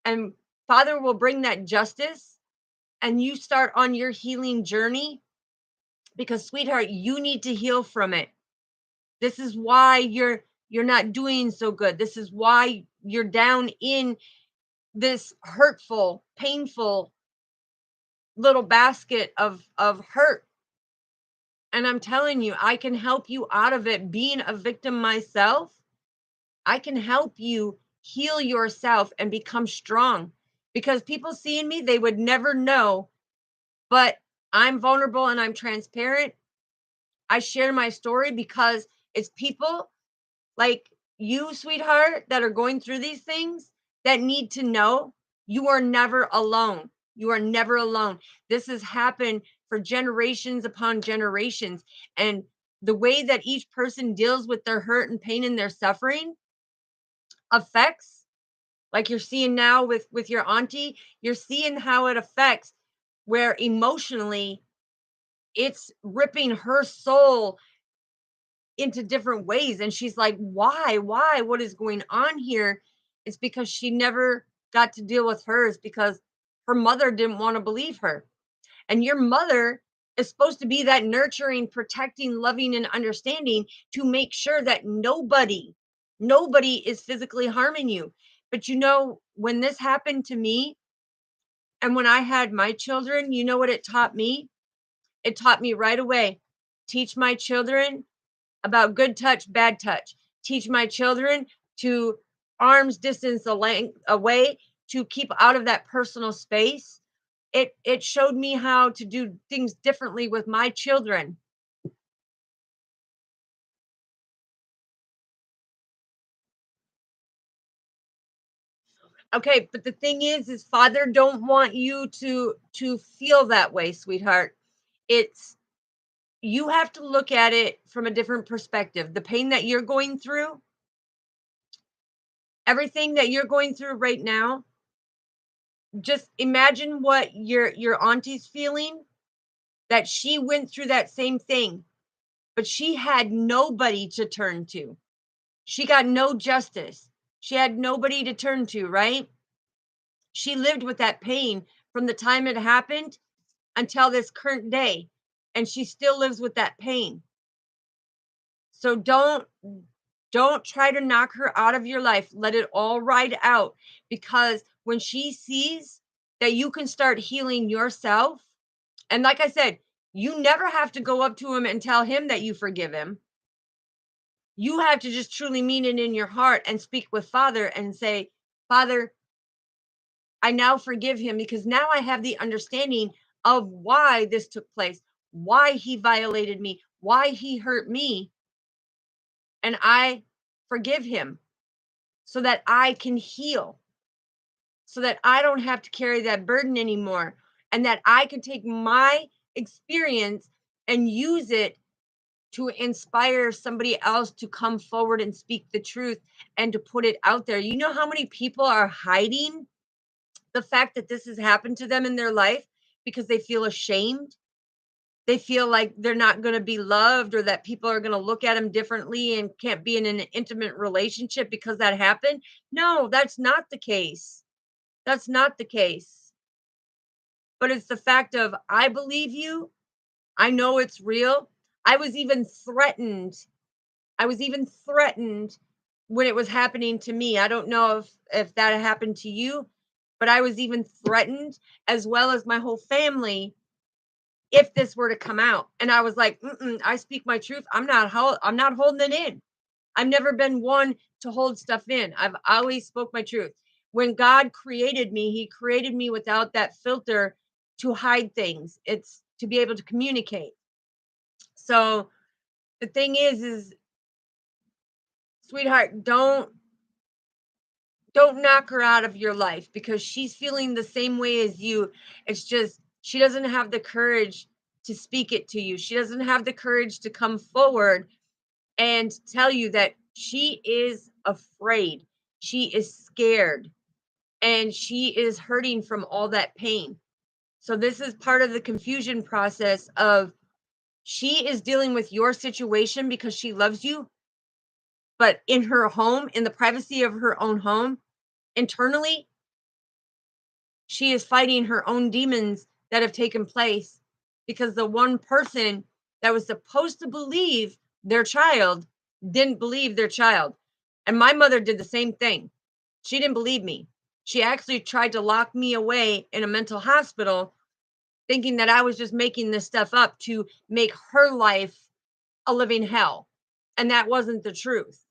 And Father will bring that justice, and you start on your healing journey because, sweetheart, you need to heal from it. This is why you're not doing so good. This is why you're down in this hurtful, painful little basket of hurt. And I'm telling you, I can help you out of it. Being a victim myself, I can help you heal yourself and become strong, because people seeing me, they would never know, but I'm vulnerable and I'm transparent. I share my story because it's people like you, sweetheart, that are going through these things that need to know you are never alone. You are never alone. This has happened for generations upon generations. And the way that each person deals with their hurt and pain and their suffering affects, like you're seeing now with your auntie, you're seeing how it affects, where emotionally it's ripping her soul into different ways. And she's like, why, what is going on here? It's because she never got to deal with hers, because her mother didn't want to believe her. And your mother is supposed to be that nurturing, protecting, loving, and understanding, to make sure that nobody is physically harming you. But you know, when this happened to me and when I had my children, you know what it taught me? It taught me right away: teach my children about good touch, bad touch. Teach my children to arm's distance away, to keep out of that personal space. It showed me how to do things differently with my children. Okay, but the thing is Father don't want you to feel that way, sweetheart. It's, you have to look at it from a different perspective. The pain that you're going through, everything that you're going through right now, just imagine what your auntie's feeling, that she went through that same thing, but she had nobody to turn to. She got no justice. She had nobody to turn to, right? She lived with that pain from the time it happened until this current day, and she still lives with that pain. So don't try to knock her out of your life. Let it all ride out, because when she sees that you can start healing yourself, and like I said, you never have to go up to him and tell him that you forgive him. You have to just truly mean it in your heart and speak with Father and say, Father, I now forgive him, because now I have the understanding of why this took place, why he violated me, why he hurt me. And I forgive him so that I can heal, so that I don't have to carry that burden anymore, and that I can take my experience and use it to inspire somebody else to come forward and speak the truth and to put it out there. You know how many people are hiding the fact that this has happened to them in their life because they feel ashamed? They feel like they're not going to be loved, or that people are going to look at them differently and can't be in an intimate relationship because that happened. No, that's not the case. That's not the case. But it's the fact of, I believe you. I know it's real. I was even threatened. I was even threatened when it was happening to me. I don't know if that happened to you, but I was even threatened, as well as my whole family, if this were to come out. And I was like, I speak my truth. I'm not holding it in. I've never been one to hold stuff in. I've always spoke my truth. When God created me, he created me without that filter to hide things. It's to be able to communicate. So The thing is, sweetheart, don't knock her out of your life because she's feeling the same way as you. It's just she doesn't have the courage to speak it to you. She doesn't have the courage to come forward and tell you that she is afraid. She is scared and she is hurting from all that pain. So this is part of the confusion process of she is dealing with your situation because she loves you, but in her home, in the privacy of her own home, internally, she is fighting her own demons that have taken place because the one person that was supposed to believe their child didn't believe their child. And my mother did the same thing. She didn't believe me. She actually tried to lock me away in a mental hospital, thinking that I was just making this stuff up to make her life a living hell. And that wasn't the truth.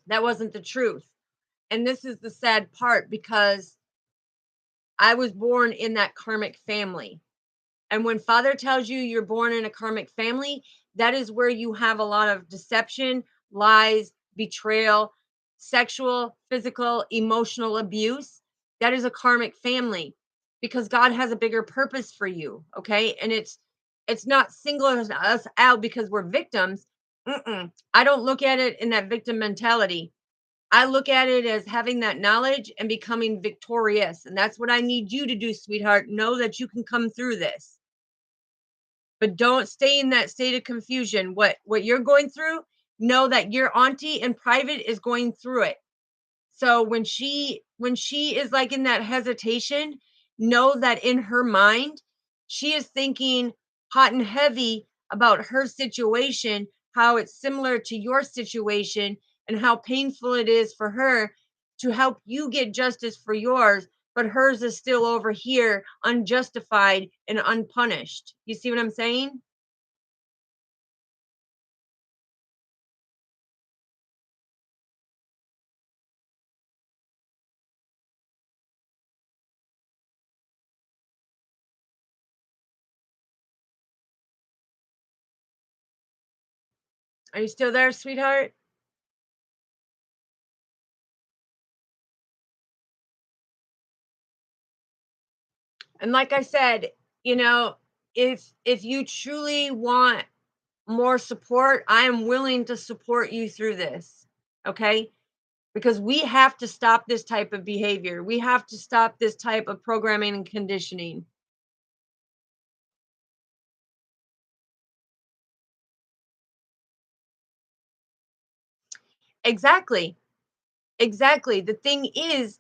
That wasn't the truth. And this is the sad part because I was born in that karmic family. And when father tells you you're born in a karmic family, that is where you have a lot of deception, lies, betrayal, sexual, physical, emotional abuse. That is a karmic family because God has a bigger purpose for you, okay? And it's not singling us out because we're victims. Mm-mm. I don't look at it in that victim mentality. I look at it as having that knowledge and becoming victorious. And that's what I need you to do, sweetheart. Know that you can come through this. But don't stay in that state of confusion. What you're going through, know that your auntie in private is going through it. So when she is like in that hesitation, know that in her mind, she is thinking hot and heavy about her situation, how it's similar to your situation, and how painful it is for her to help you get justice for yours, but hers is still over here unjustified and unpunished. You see what I'm saying? Are you still there, sweetheart? And like I said, if you truly want more support, I am willing to support you through this. Okay? Because we have to stop this type of behavior. We have to stop this type of programming and conditioning. Exactly. Exactly. The thing is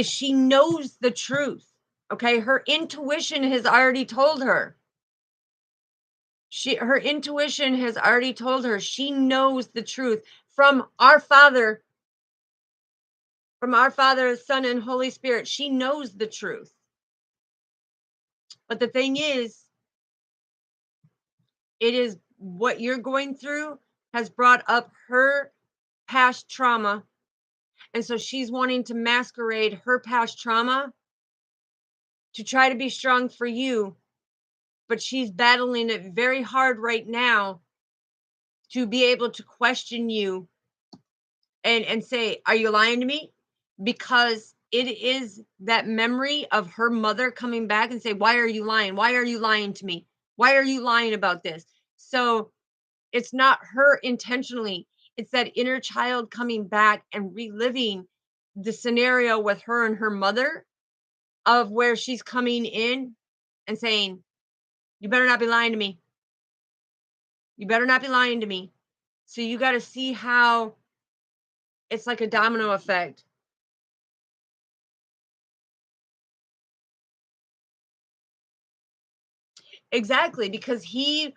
she knows the truth. Okay? Her intuition has already told her. Her intuition has already told her she knows the truth from our Father, Son, and Holy Spirit. She knows the truth. But the thing is, it is what you're going through has brought up her past trauma. And so she's wanting to masquerade her past trauma to try to be strong for you. But she's battling it very hard right now to be able to question you and say, "Are you lying to me?" Because it is that memory of her mother coming back and say, "Why are you lying? Why are you lying to me? Why are you lying about this?" So it's not her intentionally. It's that inner child coming back and reliving the scenario with her and her mother of where she's coming in and saying, "You better not be lying to me. You better not be lying to me." So you got to see how it's like a domino effect. Exactly, because he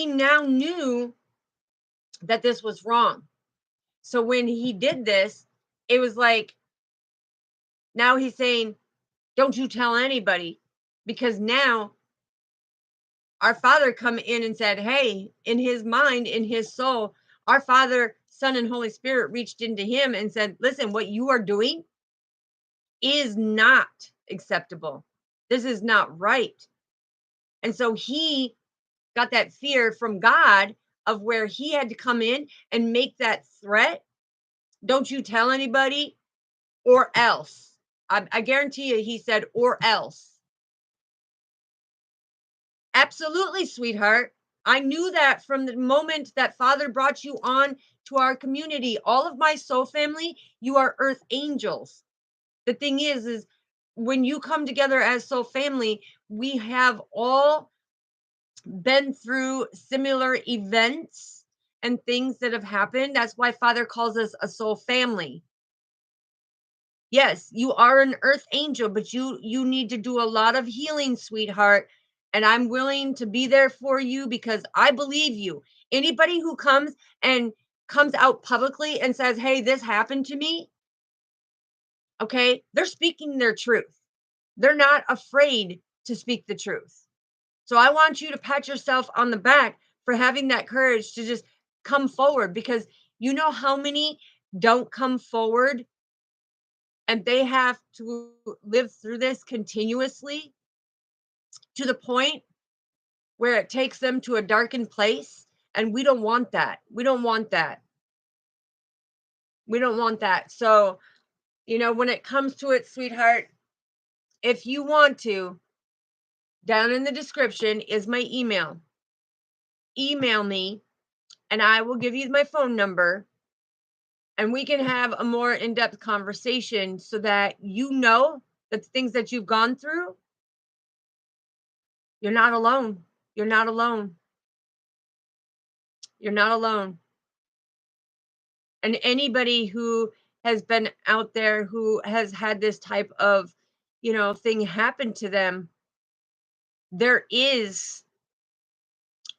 now knew that this was wrong. So when he did this, it was like now he's saying, "Don't you tell anybody," because now our Father come in and said, "Hey," in his mind, in his soul, our Father, Son, and Holy Spirit reached into him and said, "Listen, what you are doing is not acceptable. This is not right." And so he got that fear from God of where he had to come in and make that threat. Don't you tell anybody or else. I guarantee you he said or else. Absolutely, sweetheart. I knew that from the moment that Father brought you on to our community. All of my soul family, you are earth angels. The thing is when you come together as soul family, we have all been through similar events and things that have happened. That's why Father calls us a soul family. Yes, you are an earth angel, but you need to do a lot of healing, sweetheart. And I'm willing to be there for you because I believe you. Anybody who comes out publicly and says, "Hey, this happened to me," okay? They're speaking their truth. They're not afraid to speak the truth. So I want you to pat yourself on the back for having that courage to just come forward because you know how many don't come forward and they have to live through this continuously to the point where it takes them to a darkened place. And we don't want that. We don't want that. We don't want that. So, when it comes to it, sweetheart, if you want to, down in the description is my email. Email me and I will give you my phone number and we can have a more in-depth conversation so that you know that the things that you've gone through, you're not alone. You're not alone. You're not alone. And anybody who has been out there who has had this type of, thing happen to them, there is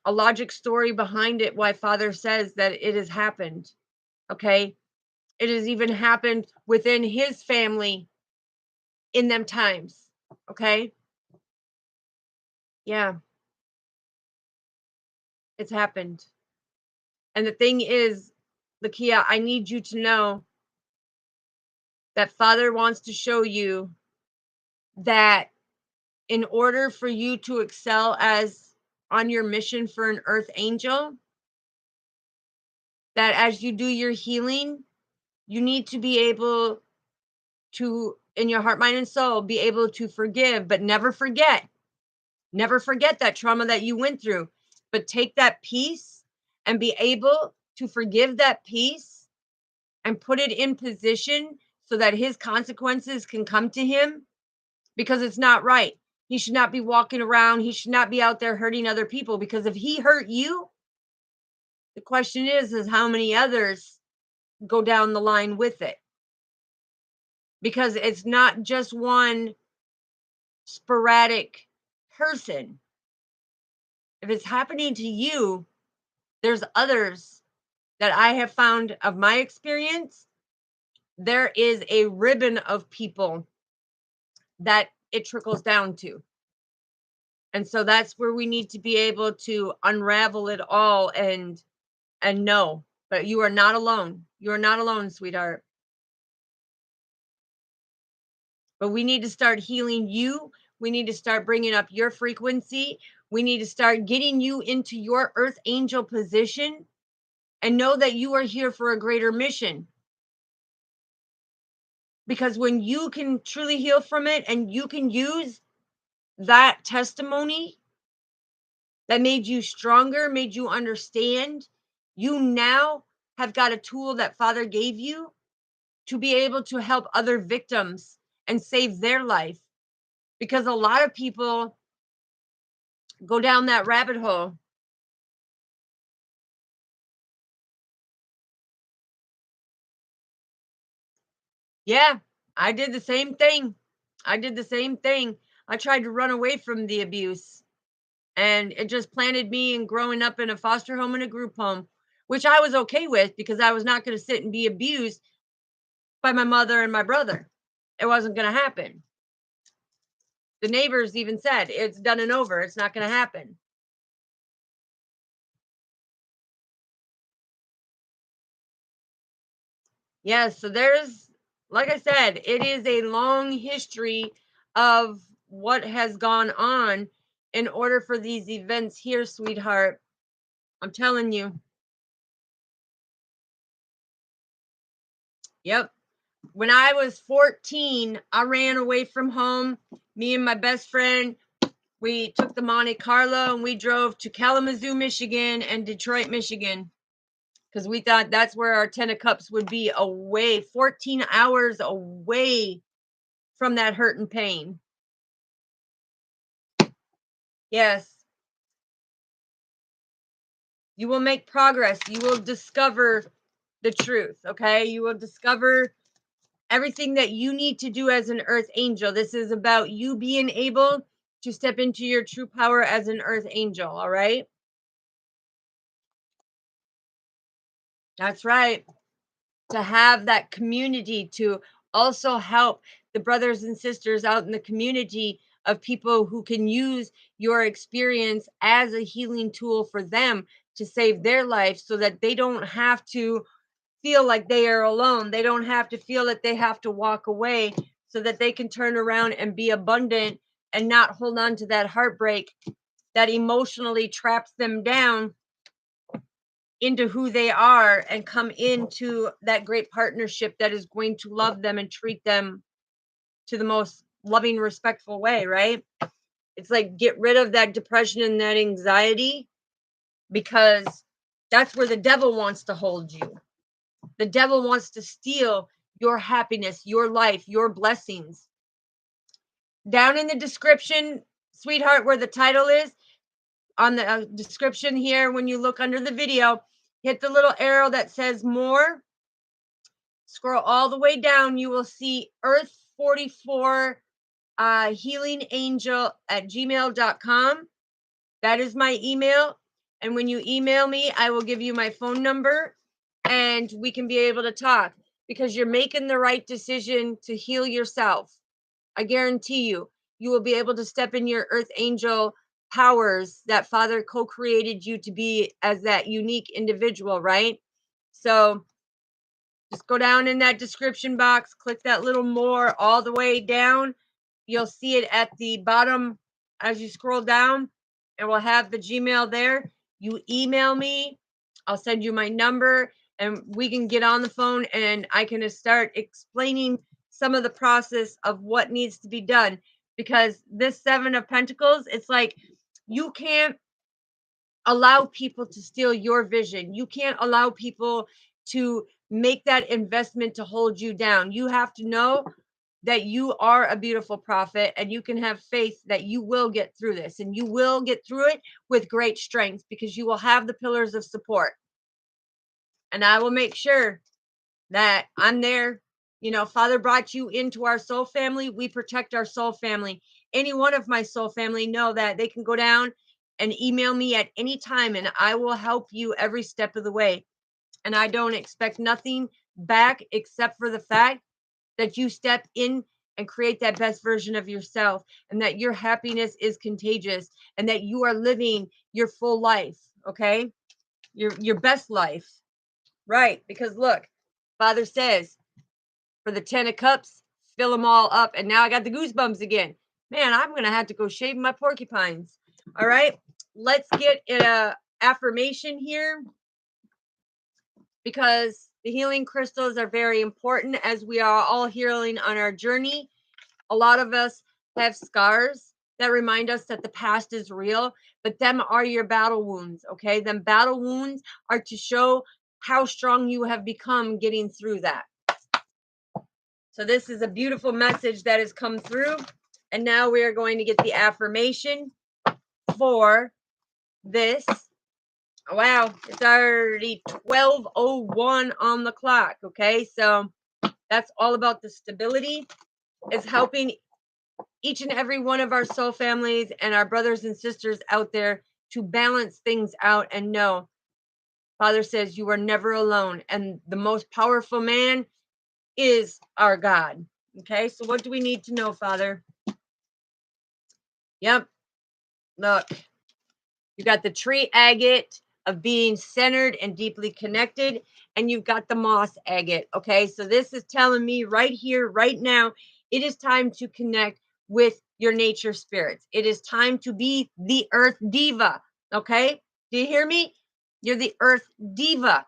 a logic story behind it why Father says that it has happened. Okay? It has even happened within his family in them times. Okay? Yeah, it's happened. And the thing is, Lakia, I need you to know that Father wants to show you that in order for you to excel as on your mission for an earth angel, that as you do your healing, you need to be able to, in your heart, mind, and soul, be able to forgive, but never forget. Never forget that trauma that you went through, but take that peace and be able to forgive that peace and put it in position so that his consequences can come to him because it's not right. He should not be walking around. He should not be out there hurting other people because if he hurt you, the question is how many others go down the line with it? Because it's not just one sporadic person. If it's happening to you, there's others that I have found of my experience. There is a ribbon of people that it trickles down to. And so that's where we need to be able to unravel it all and know, but you are not alone. You are not alone, sweetheart. But we need to start healing you. We need to start bringing up your frequency. We need to start getting you into your earth angel position and know that you are here for a greater mission. Because when you can truly heal from it and you can use that testimony that made you stronger, made you understand, you now have got a tool that Father gave you to be able to help other victims and save their life. Because a lot of people go down that rabbit hole. Yeah, I did the same thing. I did the same thing. I tried to run away from the abuse, and it just planted me in growing up in a foster home and a group home, which I was okay with because I was not going to sit and be abused by my mother and my brother. It wasn't going to happen. The neighbors even said, "It's done and over. It's not going to happen." Yes, so like I said, it is a long history of what has gone on in order for these events here, sweetheart, I'm telling you. Yep. When I was 14, I ran away from home. Me and my best friend, we took the Monte Carlo and we drove to Kalamazoo, Michigan and Detroit, Michigan, because we thought that's where our 10 of Cups would be, away, 14 hours away from that hurt and pain. Yes. You will make progress. You will discover the truth, okay? You will discover everything that you need to do as an earth angel. This is about you being able to step into your true power as an earth angel, all right? That's right. To have that community, to also help the brothers and sisters out in the community of people who can use your experience as a healing tool for them to save their life, so that they don't have to feel like they are alone. They don't have to feel that they have to walk away, so that they can turn around and be abundant and not hold on to that heartbreak that emotionally traps them down into who they are, and come into that great partnership that is going to love them and treat them to the most loving, respectful way, right? It's like, get rid of that depression and that anxiety, because that's where the devil wants to hold you. The devil wants to steal your happiness, your life, your blessings. Down in the description, sweetheart, where the title is, on the description here, when you look under the video, hit the little arrow that says more. Scroll all the way down. You will see Earth 44 Healing Angel at gmail.com. That is my email. And when you email me, I will give you my phone number and we can be able to talk, because you're making the right decision to heal yourself. I guarantee you, you will be able to step in your earth angel powers that Father co-created you to be as that unique individual, right? So just go down in that description box, click that little more all the way down. You'll see it at the bottom as you scroll down, and we'll have the Gmail there. You email me, I'll send you my number, and we can get on the phone and I can start explaining some of the process of what needs to be done. Because this Seven of Pentacles, it's like, you can't allow people to steal your vision. You can't allow people to make that investment to hold you down. You have to know that you are a beautiful prophet, and you can have faith that you will get through this, and you will get through it with great strength, because you will have the pillars of support. And I will make sure that I'm there. You know, Father brought you into our soul family. We protect our soul family. Any one of my soul family know that they can go down and email me at any time, and I will help you every step of the way. And I don't expect nothing back except for the fact that you step in and create that best version of yourself, and that your happiness is contagious, and that you are living your full life, okay? Your best life. Right? Because look, Father says, for the 10 of Cups, fill them all up. And now I got the goosebumps again. Man, I'm going to have to go shave my porcupines. All right, let's get an affirmation here, because the healing crystals are very important as we are all healing on our journey. A lot of us have scars that remind us that the past is real, but them are your battle wounds, okay? Them battle wounds are to show how strong you have become getting through that. So this is a beautiful message that has come through. And now we are going to get the affirmation for this. Wow, it's already 12:01 on the clock, okay? So that's all about the stability. It's helping each and every one of our soul families and our brothers and sisters out there to balance things out and know, Father says, you are never alone. And the most powerful man is our God. Okay, so what do we need to know, Father? Yep, look, you got the tree agate of being centered and deeply connected, and you've got the moss agate. Okay, so this is telling me right here, right now, it is time to connect with your nature spirits. It is time to be the earth diva. Okay? Do you hear me? You're the earth diva.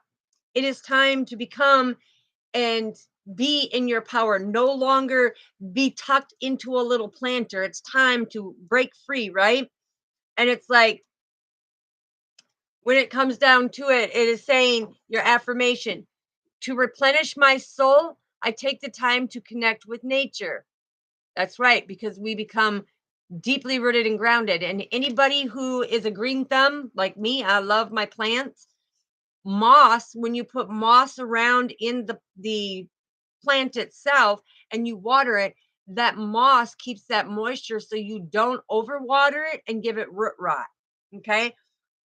It is time to become and be in your power. No longer be tucked into a little planter. It's time to break free, right? And it's like, when it comes down to it, it is saying your affirmation: to replenish my soul, I take the time to connect with nature. That's right, because we become deeply rooted and grounded. And anybody who is a green thumb like me, I love my plants. Moss, when you put moss around in the plant itself and you water it, that moss keeps that moisture so you don't overwater it and give it root rot. Okay?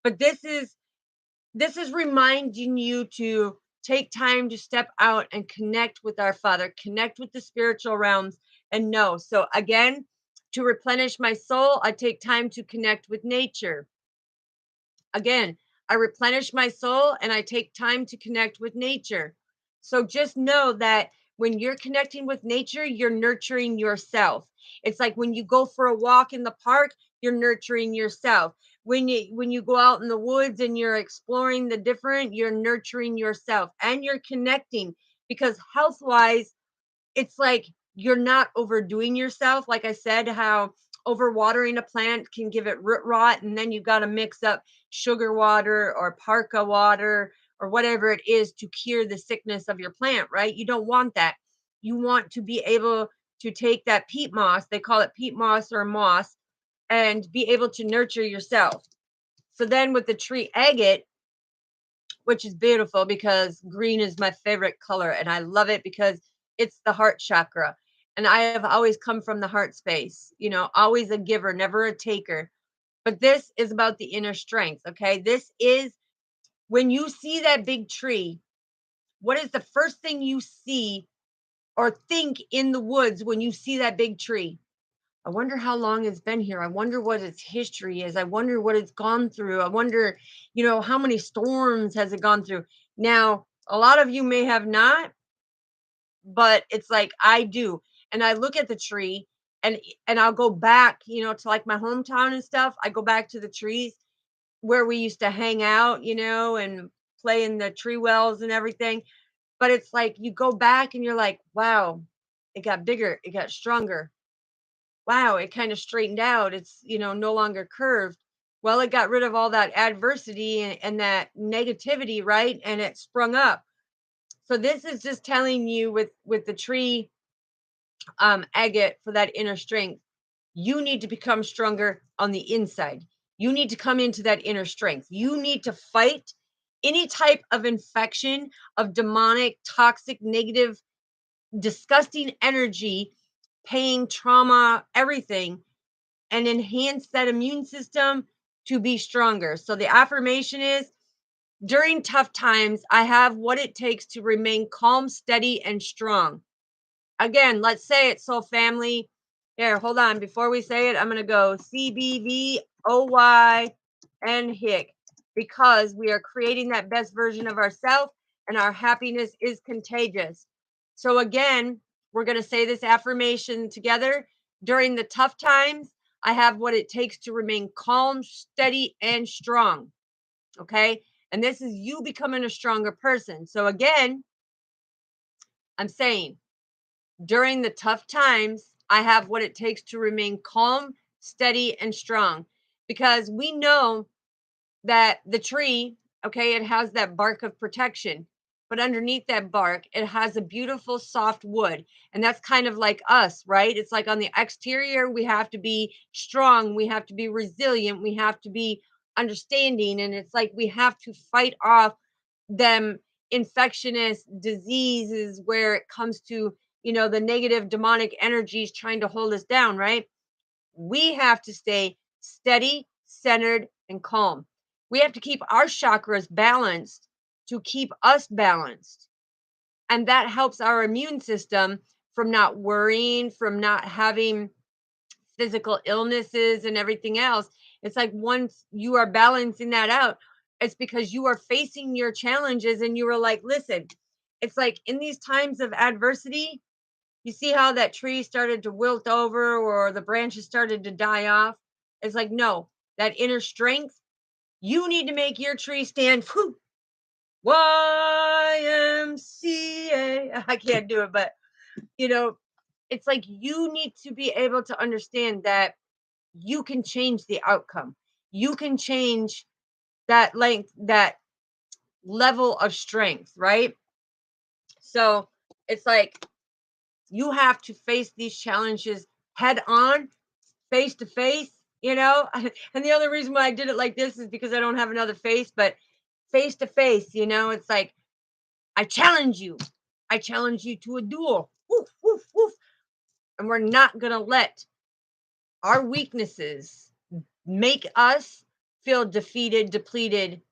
But this is reminding you to take time to step out and connect with our Father, connect with the spiritual realms, and know. So, again, to replenish my soul, I take time to connect with nature. Again, I replenish my soul and I take time to connect with nature. So, just know that when you're connecting with nature, you're nurturing yourself. It's like when you go for a walk in the park, you're nurturing yourself. When you go out in the woods and you're exploring the different, you're nurturing yourself and you're connecting, because health wise, it's like you're not overdoing yourself. Like I said, how overwatering a plant can give it root rot, and then you got to mix up sugar water or parka water or whatever it is to cure the sickness of your plant, right? You don't want that. You want to be able to take that peat moss, they call it peat moss or moss, and be able to nurture yourself. So then with the tree agate, which is beautiful because green is my favorite color and I love it because it's the heart chakra. And I have always come from the heart space, always a giver, never a taker. But this is about the inner strength, okay? This is when you see that big tree, what is the first thing you see or think in the woods when you see that big tree? I wonder how long it's been here. I wonder what its history is. I wonder what it's gone through. I wonder, how many storms has it gone through? Now, a lot of you may have not, but it's like I do. And I look at the tree and I'll go back, to like my hometown and stuff. I go back to the trees where we used to hang out, and play in the tree wells and everything. But it's like you go back and you're like, wow, it got bigger, it got stronger. Wow, it kind of straightened out. It's, no longer curved. Well, it got rid of all that adversity and that negativity, right? And it sprung up. So this is just telling you with the tree agate for that inner strength, you need to become stronger on the inside. You need to come into that inner strength. You need to fight any type of infection of demonic, toxic, negative, disgusting energy, pain, trauma, everything, and enhance that immune system to be stronger. So the affirmation is: during tough times, I have what it takes to remain calm, steady, and strong. Again, let's say it. So, family, here, hold on. Before we say it, I'm going to go CBVOY and HIC, because we are creating that best version of ourselves and our happiness is contagious. So, again, we're going to say this affirmation together. During the tough times, I have what it takes to remain calm, steady, and strong. Okay. And this is you becoming a stronger person. So, again, I'm saying, during the tough times, I have what it takes to remain calm, steady, and strong. Because we know that the tree, okay, it has that bark of protection. But underneath that bark, it has a beautiful soft wood. And that's kind of like us, right? It's like on the exterior, we have to be strong, we have to be resilient, we have to be understanding. And it's like we have to fight off them infectious diseases where it comes to, the negative demonic energies trying to hold us down, right? We have to stay steady, centered, and calm. We have to keep our chakras balanced to keep us balanced. And that helps our immune system from not worrying, from not having physical illnesses and everything else. It's like once you are balancing that out, it's because you are facing your challenges and you are like, listen, it's like in these times of adversity, You see how that tree started to wilt over or the branches started to die off? It's like, no, that inner strength, you need to make your tree stand. Whew, YMCA. I can't do it, but you know, it's like you need to be able to understand that you can change the outcome. You can change that length, that level of strength, right? So it's like you have to face these challenges head on, face to face, you know? And the other reason why I did it like this is because I don't have another face, but face to face, you know, it's like I challenge you. I challenge you to a duel. Woof, woof, woof. And we're not going to let our weaknesses make us feel defeated, depleted,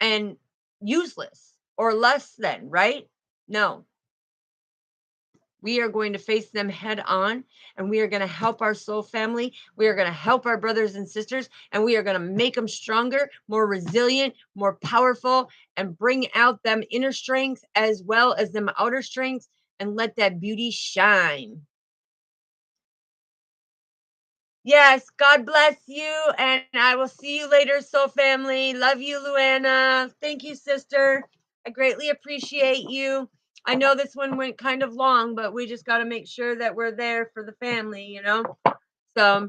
and useless or less than, right? No, we are going to face them head on and we are going to help our soul family. We are going to help our brothers and sisters and we are going to make them stronger, more resilient, more powerful, and bring out them inner strength as well as them outer strength and let that beauty shine. Yes, God bless you, and I will see you later, soul family. Love you, Luana. Thank you, sister. I greatly appreciate you. I know this one went kind of long, but we just got to make sure that we're there for the family, you know? So,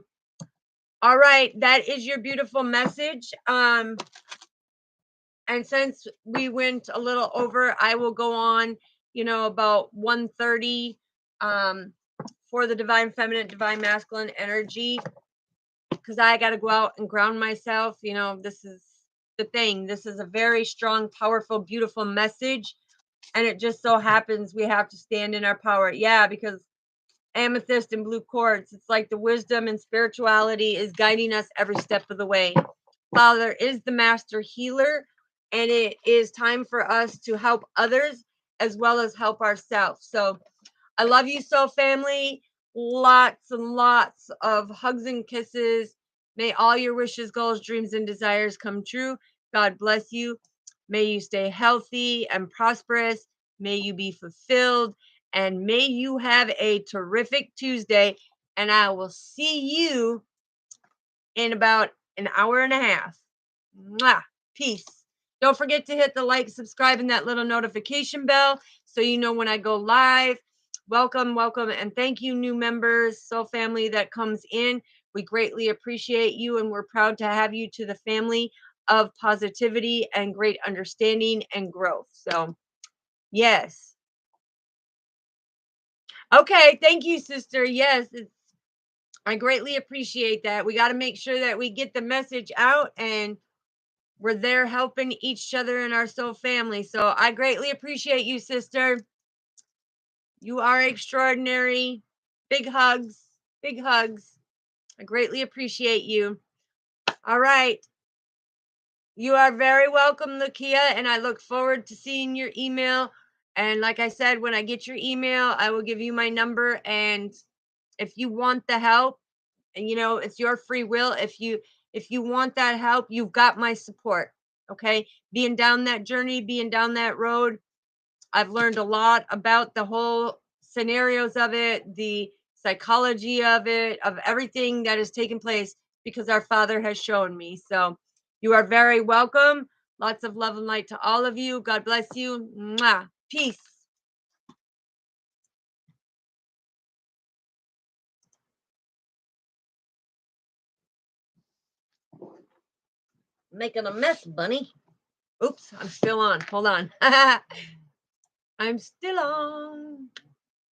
all right, that is your beautiful message. And since we went a little over, I will go on, you know, about 1:30 for the divine feminine, divine masculine energy because I got to go out and ground myself. You know, this is the thing. This is a very strong, powerful, beautiful message. And it just so happens we have to stand in our power. Yeah, because amethyst and blue quartz, it's like the wisdom and spirituality is guiding us every step of the way. Father is the master healer, and it is time for us to help others as well as help ourselves. So I love you so, family. Lots and lots of hugs and kisses. May all your wishes, goals, dreams, and desires come true. God bless you. May you stay healthy and prosperous. May you be fulfilled. And may you have a terrific Tuesday. And I will see you in about an hour and a half. Mwah. Peace. Don't forget to hit the like, subscribe, and that little notification bell so you know when I go live. Welcome, welcome, and thank you, new members, soul family that comes in. We greatly appreciate you, and we're proud to have you to the family of positivity and great understanding and growth. So, yes. Okay, thank you, sister. Yes, I greatly appreciate that. We got to make sure that we get the message out and we're there helping each other in our soul family. So I greatly appreciate you, sister. You are extraordinary. Big hugs. Big hugs. I greatly appreciate you. All right. You are very welcome, Lakia, and I look forward to seeing your email. And like I said, when I get your email, I will give you my number. And if you want the help, and you know, it's your free will. If you want that help, you've got my support. Okay. Being down that journey, being down that road, I've learned a lot about the whole scenarios of it, the psychology of it, of everything that has taken place because our Father has shown me. So you are very welcome. Lots of love and light to all of you. God bless you. Mwah. Peace. Making a mess, bunny. Oops, I'm still on. Hold on. I'm still on.